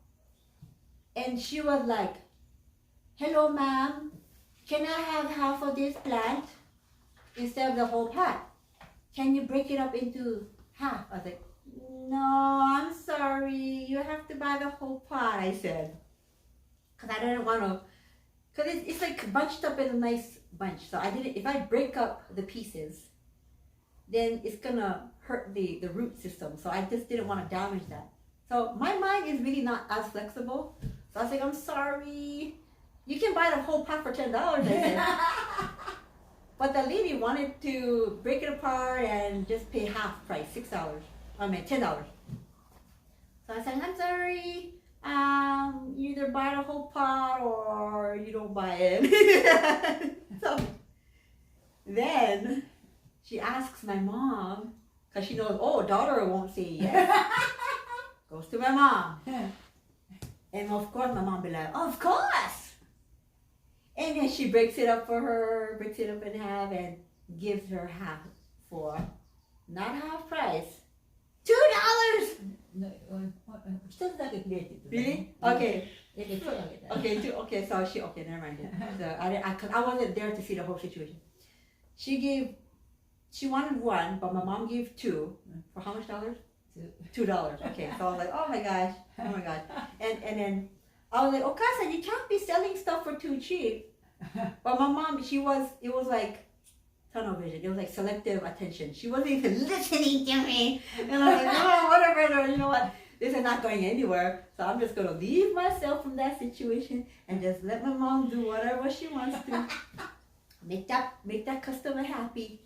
And she was like, hello ma'am, can I have half of this plant instead of the whole pot? Can you break it up into half? I was like, no, I'm sorry, you have to buy the whole pot, I said. Because I didn't want to, because it's like bunched up in a nice bunch. So I didn't, if I break up the pieces, then it's gonna hurt the root system. So I just didn't want to damage that. So my mind is really not as flexible. So I was like, I'm sorry. You can buy the whole pot for $10, I said. But the lady wanted to break it apart and just pay half price, $10. So I said, I'm sorry. You either buy the whole pot or you don't buy it. So then she asks my mom, because she knows, oh, daughter won't say yes. Goes to my mom. And of course my mom be like, of course. And then she breaks it up for her, breaks it up in half and gives her half for not half price, $2. Really? Okay. Okay, so never mind. So I wasn't there to see the whole situation. She wanted one, but my mom gave two. For how much dollars? $2. Okay, so I was like, oh my gosh. And then I was like, Okasa, you can't be selling stuff for too cheap. But my mom, it was like tunnel vision. It was like selective attention. She wasn't even listening to me. And I was like, oh, whatever, you know what? This is not going anywhere. So I'm just going to leave myself from that situation and just let my mom do whatever she wants to. Make that customer happy.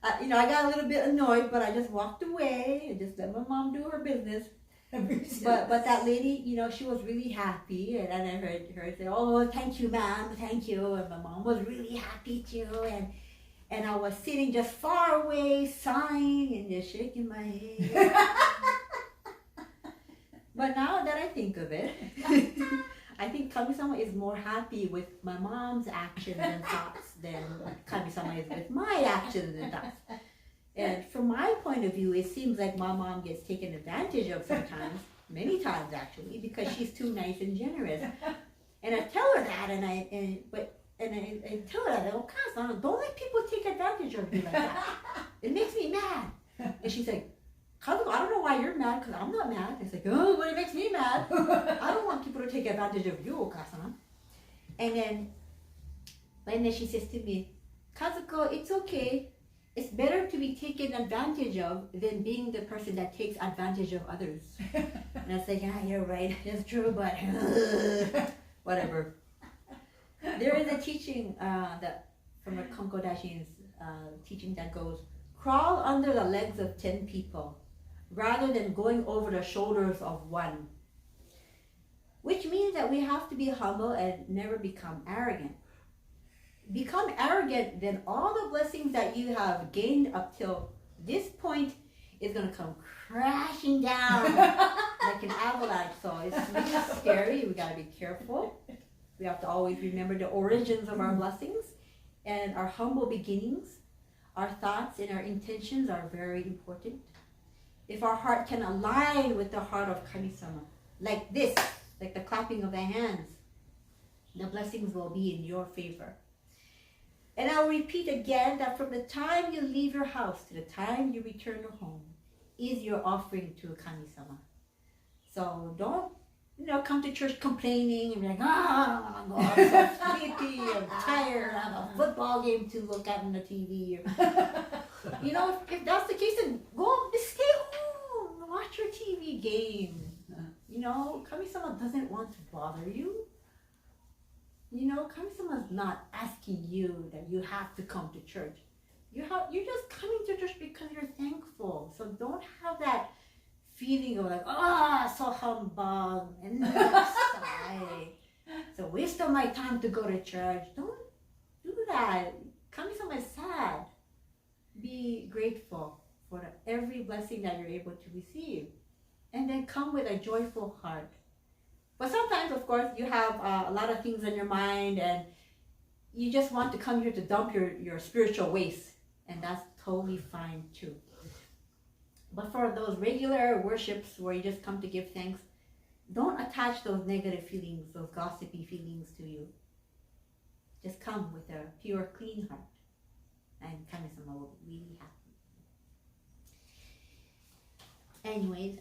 I got a little bit annoyed, but I just walked away and just let my mom do her business. But that lady, she was really happy, and I heard her say, "Oh, thank you, ma'am, thank you." And my mom was really happy too, and I was sitting just far away, sighing and just shaking my head. But now that I think of it, I think Kami-sama is more happy with my mom's actions and thoughts then Kami-sama is with my actions and thoughts. And from my point of view, it seems like my mom gets taken advantage of sometimes, many times actually, because she's too nice and generous. And I tell her that, and I tell her that, oh, Kasa, don't let people take advantage of you like that. It makes me mad. And she's like, Kazuko, I don't know why you're mad, because I'm not mad. It's like, oh, but it makes me mad. I don't want people to take advantage of you, Okasan. And then she says to me, Kazuko, it's okay. It's better to be taken advantage of than being the person that takes advantage of others. And I was like, yeah, you're right. It's true, but whatever. There is a teaching that from a Konko Dashin's teaching that goes, crawl under the legs of 10 people rather than going over the shoulders of one. Which means that we have to be humble and never become arrogant. Become arrogant, then all the blessings that you have gained up till this point is going to come crashing down like an avalanche. So it's really scary. We got to be careful. We have to always remember the origins of our blessings and our humble beginnings. Our thoughts and our intentions are very important. If our heart can align with the heart of Kami-sama, like this, like the clapping of the hands, the blessings will be in your favor. And I'll repeat again that from the time you leave your house to the time you return home is your offering to Kami-sama. So don't, come to church complaining and be like, I'm so sleepy, I'm tired, I have a football game to look at on the TV. If that's the case, then go, stay home, watch your TV game. Kami-sama doesn't want to bother you. Kami-sama is not asking you that you have to come to church. You're just coming to church because you're thankful. So don't have that feeling of like, so humbug and sigh. It's a waste of my time to go to church. Don't do that. Kami-sama is sad. Be grateful for every blessing that you're able to receive. And then come with a joyful heart. But sometimes, of course, you have a lot of things on your mind and you just want to come here to dump your spiritual waste. And that's totally fine too. But for those regular worships where you just come to give thanks, don't attach those negative feelings, those gossipy feelings to you. Just come with a pure, clean heart. And Kami-sama will be really happy. Anyways,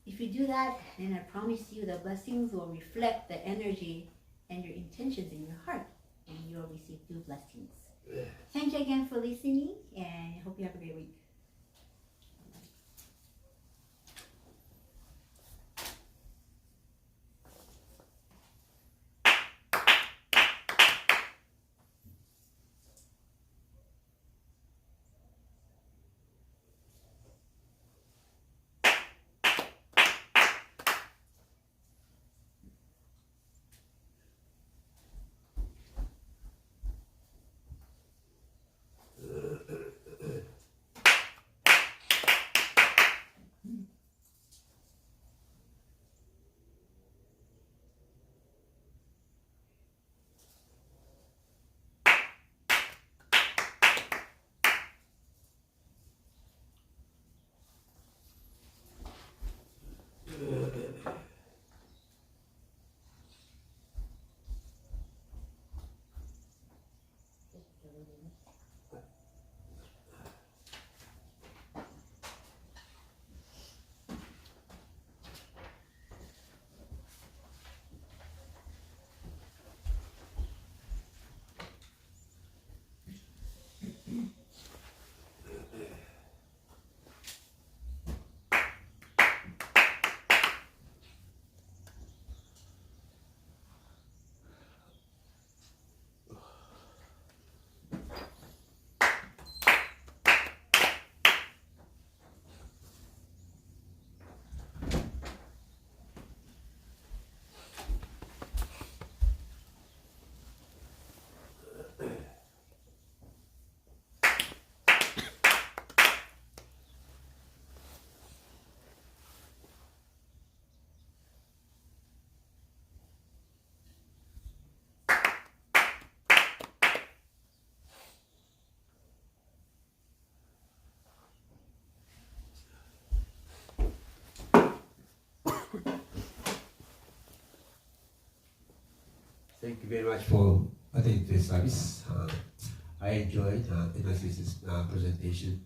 if you do that, then I promise you the blessings will reflect the energy and your intentions in your heart, and you'll receive new blessings. Thank you again for listening, and I hope you have a great week.
Thank you very much for attending this service. I enjoyed Edna Sensei's presentation.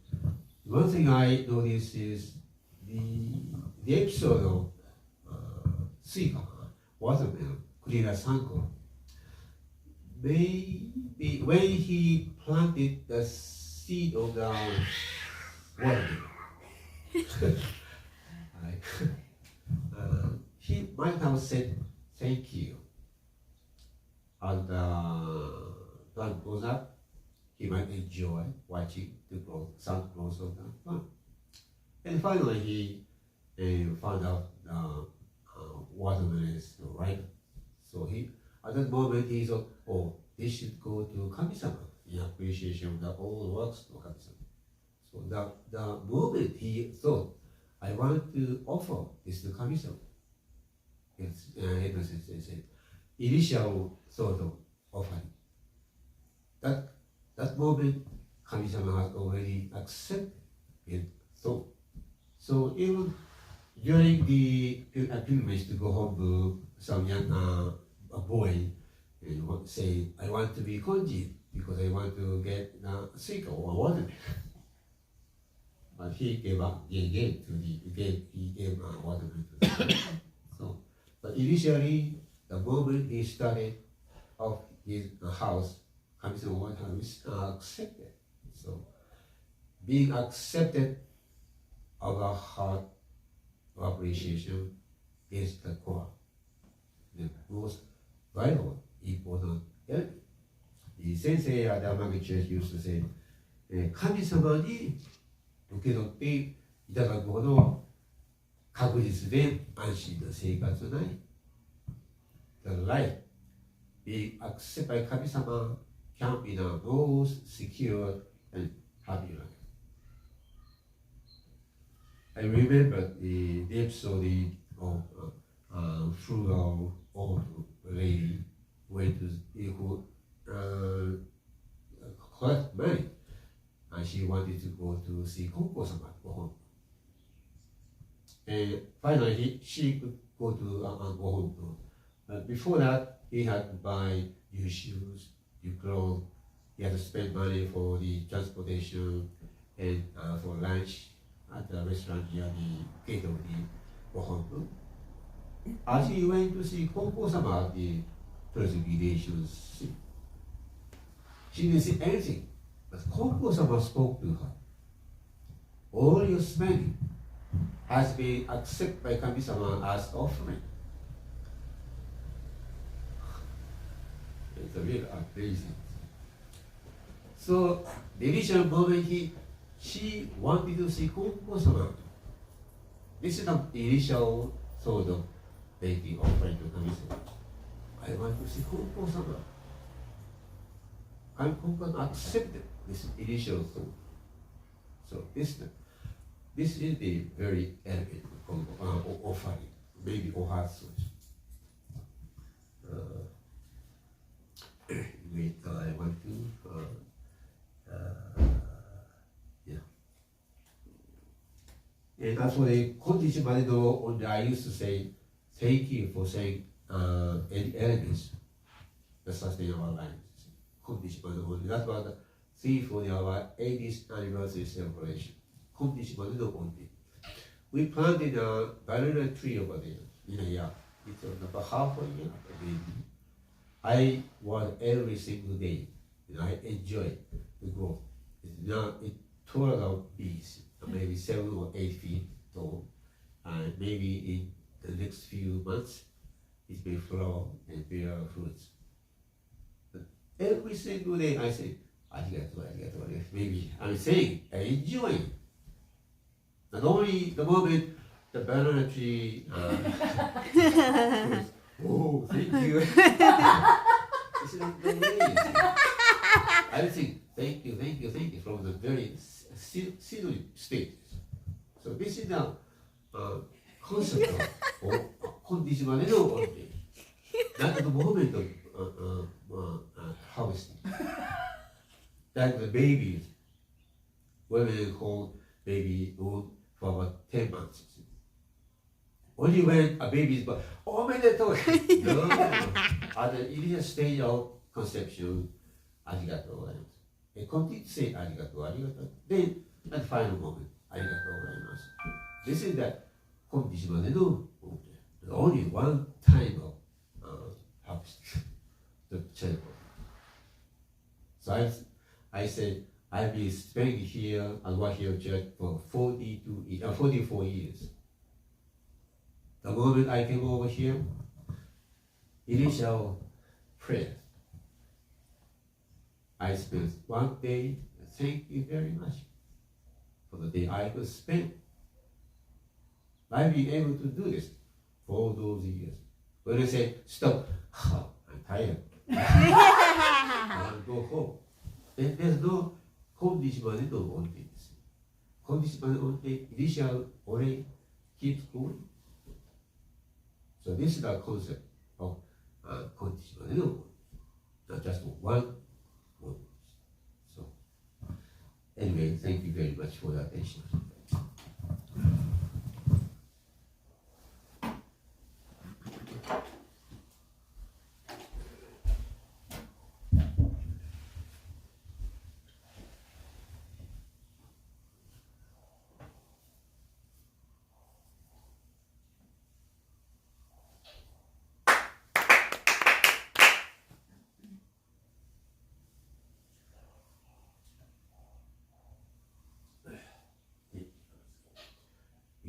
One thing I noticed is the episode of Suika, watermelon, Kurira Sanko. Maybe when he planted the seed of the watermelon, he might have said thank you. As the plant grows up, he might enjoy watching the growth, some growth of the plant. And finally, he found out watermelon is ripe. So he, at that moment, he thought, oh, this should go to Kami-sama in appreciation of the old works of Kami-sama. So the moment he thought, I want to offer this to Kami-sama, Edna Sensei said, initial thought of offering. That moment, Kami-sama has already accepted it. So even during the pilgrimage to go home, some young boy say, I want to be konji because I want to get suika or watermelon. But he gave up, he gave watermelon to the So, but initially, the moment he started off his house, Kami-sama was accepted. So, being accepted of our heart of appreciation is the core, the most vital, important element. The sensei at the Amagi Church used to say, 神様に受け取っていただくほど確実で安心な生活はない。The life being accepted by 神様 can be the most secure and happy life. I remember the episode of frugal old lady went to quite married, and she wanted to go to see Konko sama go home. And finally, she could go to go home too. But before that, he had to buy new shoes, new clothes. He had to spend money for the transportation and for lunch at the restaurant near the gate of the go home. As he went to see Konko sama at the presentation, she didn't see anything, but Konko sama spoke to her. All your spending has been accepted by Kami-sama as offering. It's a real amazing. So the initial moment she wanted to see Konko-sama. This is the initial thought of making offering to Kami-sama. I want to see Konko-sama. And Konko accepted this initial thought. So this is the very element of offering, maybe ohatsu. Wait, I want to, yeah. And as for the condition, I used to say, thank you for saying any elements that sustain our lives. Condition, that was the theme for our 80th anniversary celebration. We planted a banana tree over there in a yard. It's about half a year maybe. I was every single day, and I enjoyed the growth. It tore out bees, maybe 7 or 8 feet tall, and maybe in the next few months, it may flower and bear fruits. But every single day I say, arigato. Maybe I'm saying, I enjoy it. Not only the moment the banana tree oh, thank you. It's not amazing. I think thank you from the very silly state. So this is the concept of conditional only. Not at the moment of harvesting. Like the babies, women hold baby for about 10 months. Only when a baby is born, omedetou. No. At the initial stage of conception, arigatou gozaimasu. And continue to say arigatou, arigatou. Then, at the final moment, arigatou gozaimasu. This is the konnichiwa no only one time of harvest, the cherry. So I said, I've been spending here at Wahiawa Church for 44 years. The moment I came over here, initial prayer, I spent one day, thank you very much for the day I could spend. I've been able to do this for all those years. When I say, stop, I'm tired. I want to go home. Then there's no konnichiwa no only. Konnichiwa only, initial only keeps going. So this is the concept of konnichiwa no, not just one word. So anyway, thank you very much for your attention.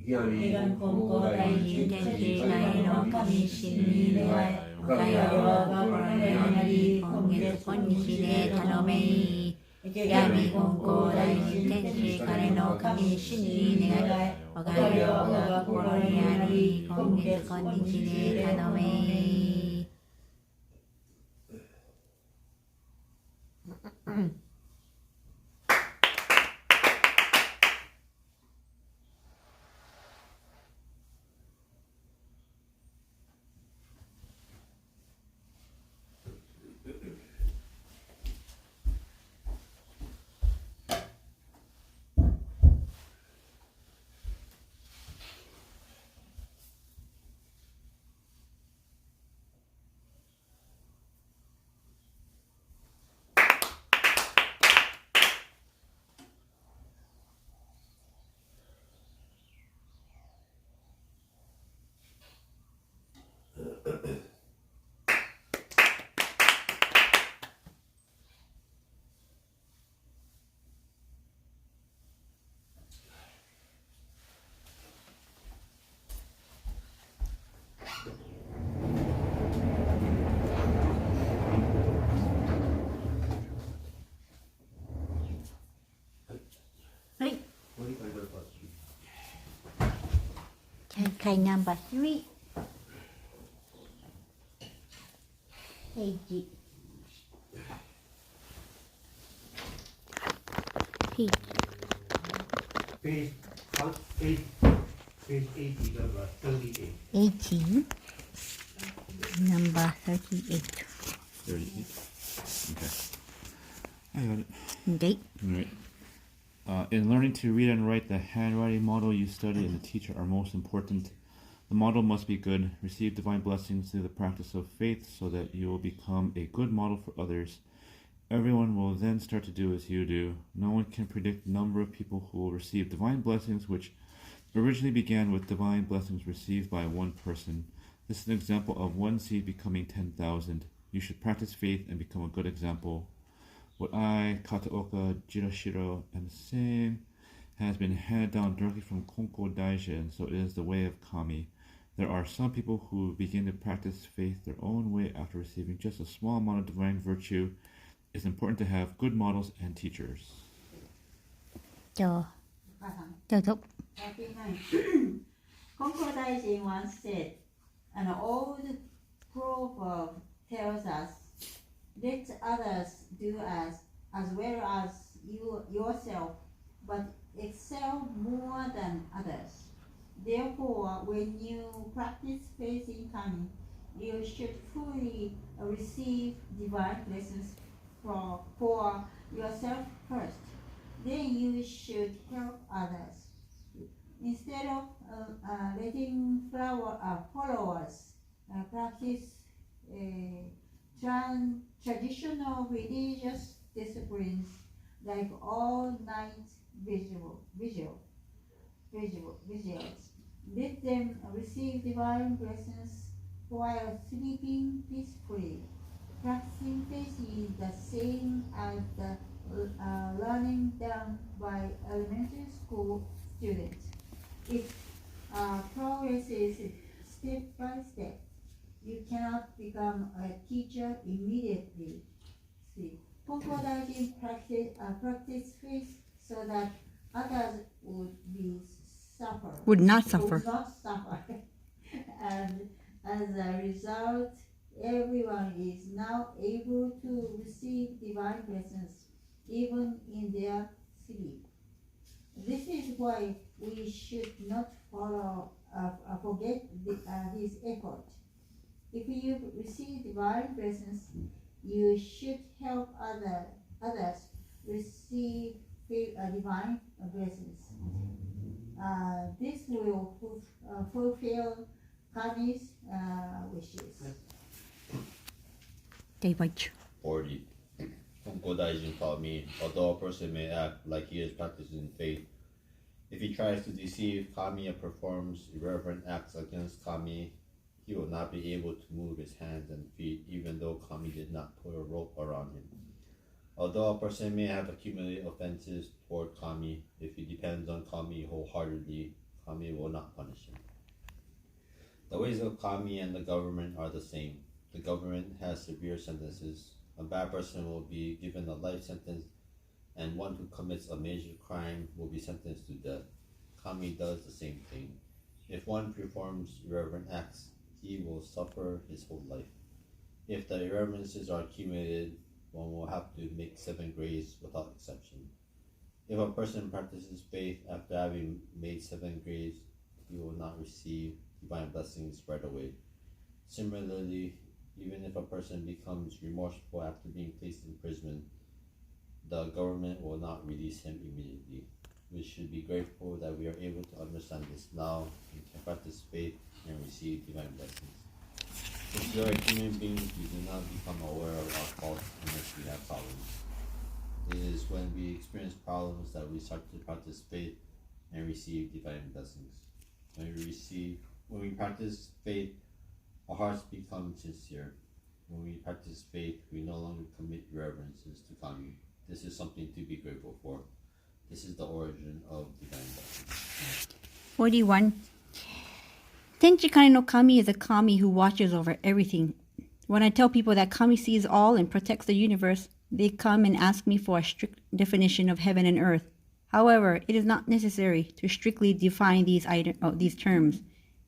Igan Konko Daiji Tenji Nai no Kami Shin ni Wahiawa ga Koronari Kongetsu Konnichi de Tanomei Yami Konko Daiji Tenji Kare no Kami Shin ni Wahiawa ga Koronari Kongetsu Konnichi de Tanomei.
Kai number 3. Page.
Page 80, number 38.
18. Number 38.
38. Okay. I got it.
Okay.
All right. In learning to read and write, the handwriting model you study and the teacher are most important. The model must be good. Receive divine blessings through the practice of faith so that you will become a good model for others. Everyone will then start to do as you do. No one can predict the number of people who will receive divine blessings, which originally began with divine blessings received by one person. This is an example of one seed becoming 10,000. You should practice faith and become a good example. What I, Kataoka, Jirashiro, am saying has been handed down directly from Konko Daijin, so it is the way of Kami. There are some people who begin to practice faith their own way after receiving just a small amount of divine virtue. It's important to have good models and teachers.
Konko
Daiji once said, an old proverb tells us, let others do as well as you yourself, but excel more than others. Therefore, when you practice faith in Kami, you should fully receive divine blessings for yourself first. Then you should help others. instead of letting followers practice traditional religious disciplines like all-night vigils. Let them receive divine blessings while sleeping peacefully. Practicing faith is the same as the learning done by elementary school students. It progresses step by step. You cannot become a teacher immediately. See, Konko Daijin practice faith so that others
Would not suffer.
Would not suffer. And as a result, everyone is now able to receive divine blessings even in their sleep. This is why we should not forget his effort. If you receive divine blessings, you should help others receive divine blessings. This will fulfill Kami's wishes.
40. Konko Daijin taught me, although a person may act like he is practicing faith, if he tries to deceive Kami and performs irreverent acts against Kami, he will not be able to move his hands and feet even though Kami did not put a rope around him. Although a person may have accumulated offenses toward Kami, if he depends on Kami wholeheartedly, Kami will not punish him. The ways of Kami and the government are the same. The government has severe sentences. A bad person will be given a life sentence, and one who commits a major crime will be sentenced to death. Kami does the same thing. If one performs irreverent acts, he will suffer his whole life. If the irreverences are accumulated, one will have to make 7 grades without exception. If a person practices faith after having made 7 grades, he will not receive divine blessings right away. Similarly, even if a person becomes remorseful after being placed in prison, the government will not release him immediately. We should be grateful that we are able to understand this now and can practice faith and receive divine blessings. If we are human beings, we do not become aware of our faults unless we have problems. It is when we experience problems that we start to practice faith and receive divine blessings. When we practice faith, our hearts become sincere. When we practice faith, we no longer commit irreverences to Kami. This is something to be grateful for. This is the origin of divine blessings.
41. Tenchi no Kami is a Kami who watches over everything. When I tell people that Kami sees all and protects the universe, they come and ask me for a strict definition of heaven and earth. However, it is not necessary to strictly define these terms.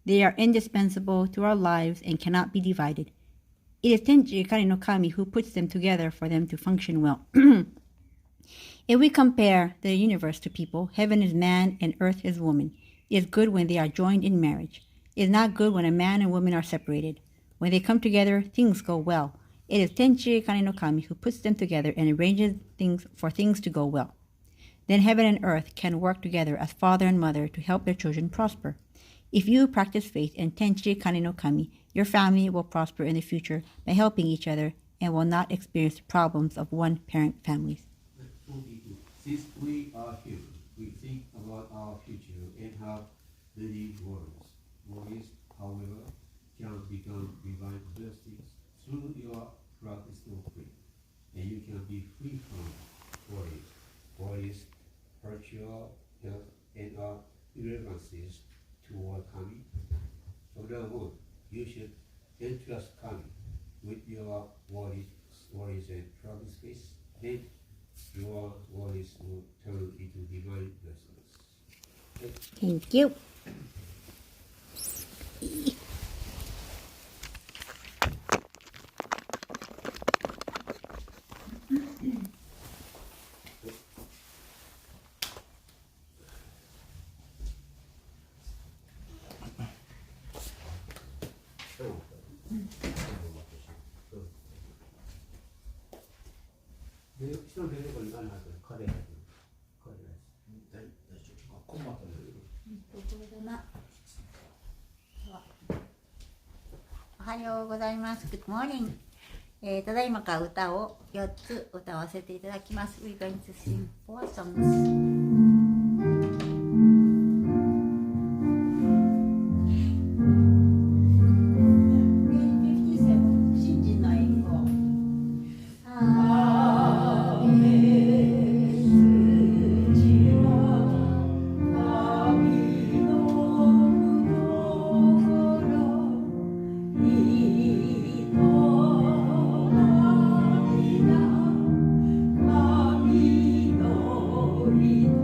They are indispensable to our lives and cannot be divided. It is Tenchi no Kami who puts them together for them to function well. If we compare the universe to people, heaven is man and earth is woman. It is good when they are joined in marriage. It is not good when a man and woman are separated. When they come together, things go well. It is Tenchi no Kami who puts them together and arranges things for things to go well. Then heaven and earth can work together as father and mother to help their children prosper. If you practice faith and Tenchi no Kami, your family will prosper in the future by helping each other and will not experience the problems of one-parent families.
Since we are human, we think about our future and have many worries. Worries, however, can become divine blessings through your practice of faith, and you can be free from worries. Worries hurt your health and are irreverences toward Kami. From now on, you should entrust Kami with your worries and practice faith. Then your worries will turn into divine blessings.
Thank you.
な。おはようございます。Good morning。ただいまから歌を4つ歌わせていただきます。We're going to sing 4 songs.
神の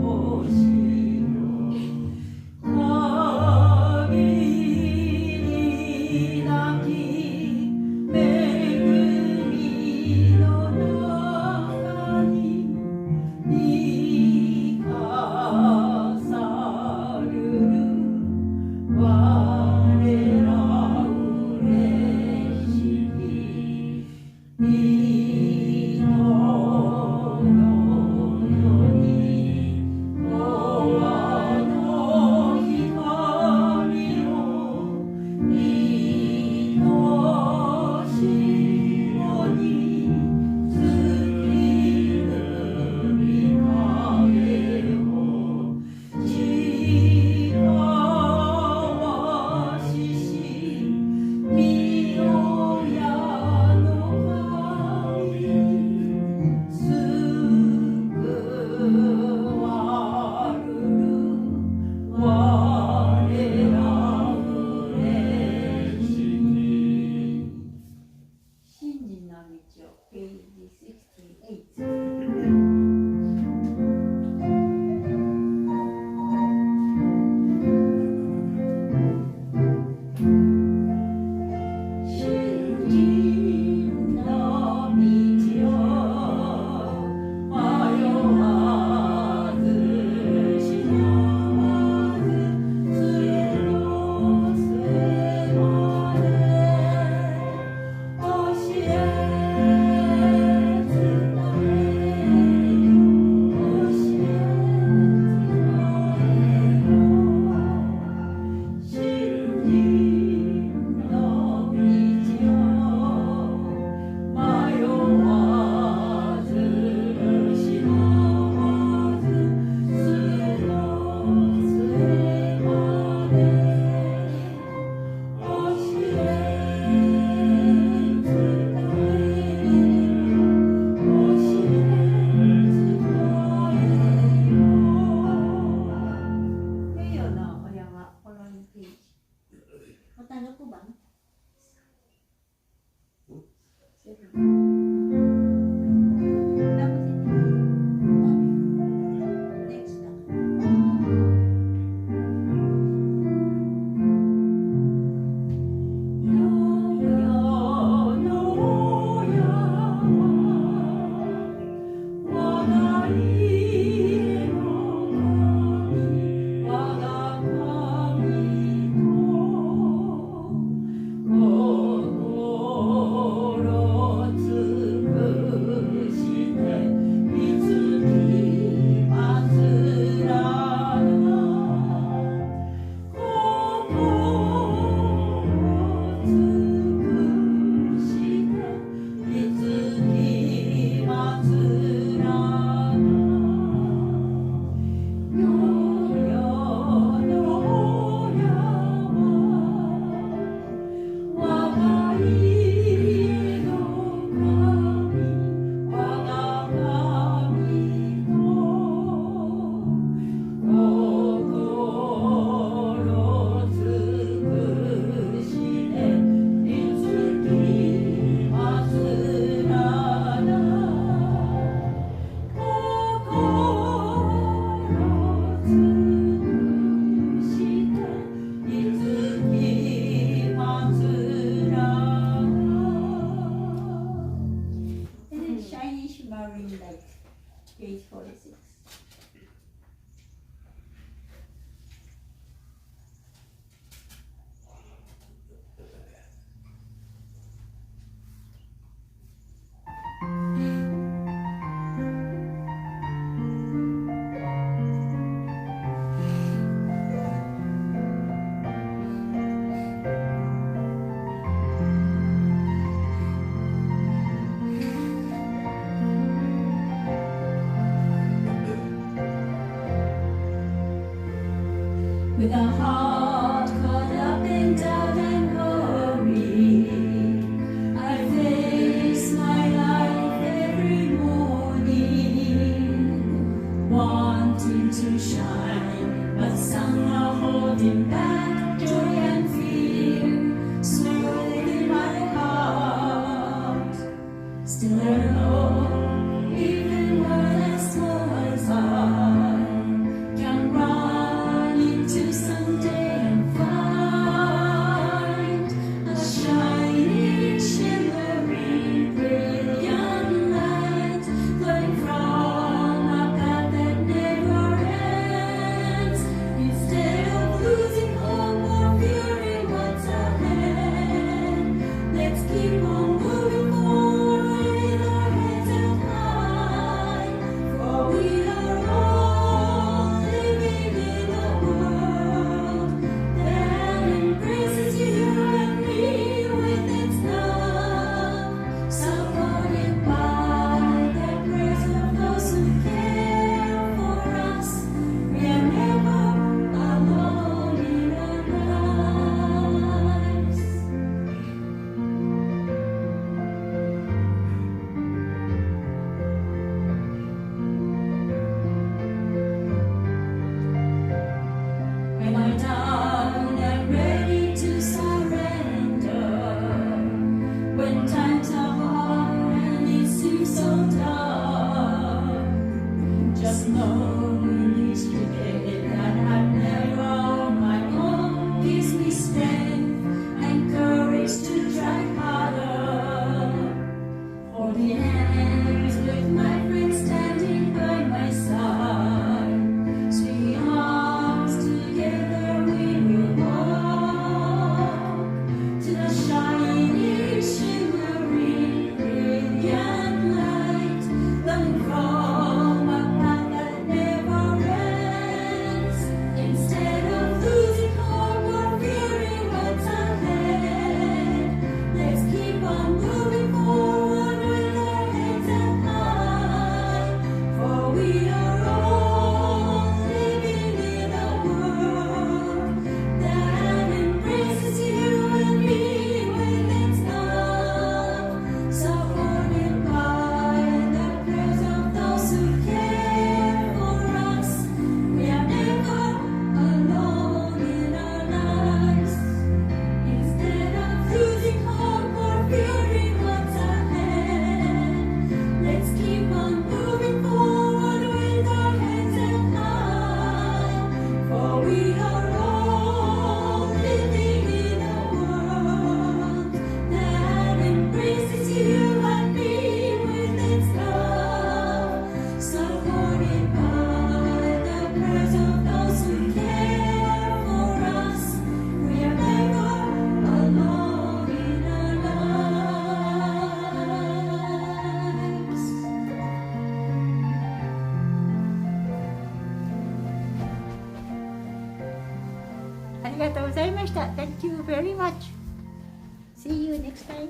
with a heart caught up in doubt and worry. I face my life every morning, wanting to shine, but somehow holding back joy and fear, swirling in my heart. Still I know, even when as small as I can run into someday and find a shining, shimmering, brilliant light flowing from a path that never ends. Instead of losing hope or fearing what's ahead, let's keep on moving forward with our heads held high. For we are all living in a world that embraces you and me with its love, supported by the prayers of those who care for us. We are never alone in our lives. When I'm down and ready to surrender, when times are hard and it seems so dark, just know in each day that I'm never on my own gives me strength and courage to try harder. Holding hands with my friends standing by my side, swinging arms together we will walk to the shining, shimmering, brilliant light coming from a path that never ends. Instead of losing hope or fearing what's ahead, let's keep on moving forward with our heads held high. For we are all living in a world that embraces you and me with its love, supported by the prayers of those who care for us. We are never alone in our lives. Instead of losing hope or fearing what's ahead, let's keep on moving forward with our heads held high. For we are all living in a world that embraces you and me with its love, supported by the prayers of those who care for us. We are never alone in our lives.
ありがとうございました。Thank you very much. See you next time.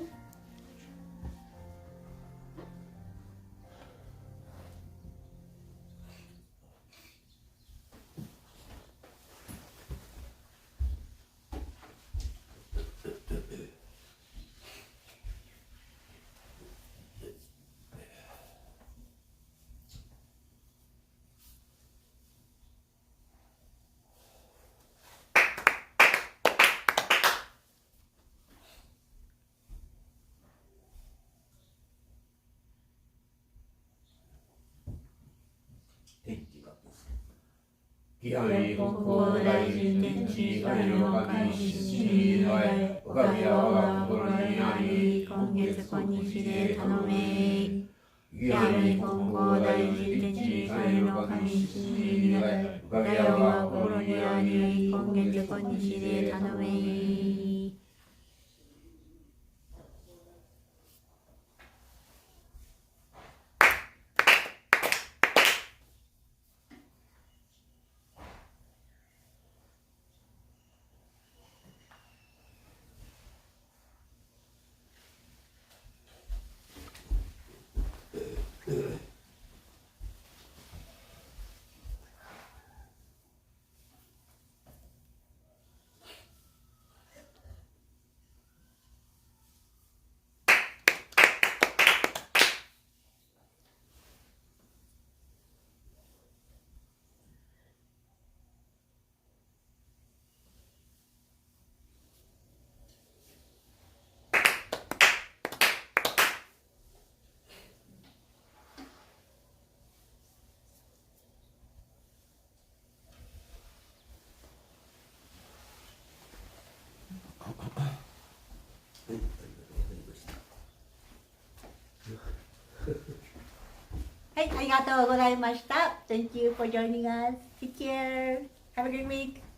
Ki hari Konko Daijin Tenchi Kari no Kami Shishi Nirai Wahiawa Kori Ari Kongetsu Konnichi de Tanome. Ki hari Konko Daijin Tenchi Kari no Kami Shishi Nirai Wahiawa Kori Ari Kongetsu Konnichi de Tanome.
りがとうございました。Thank you for joining us. Take care. Have a great week.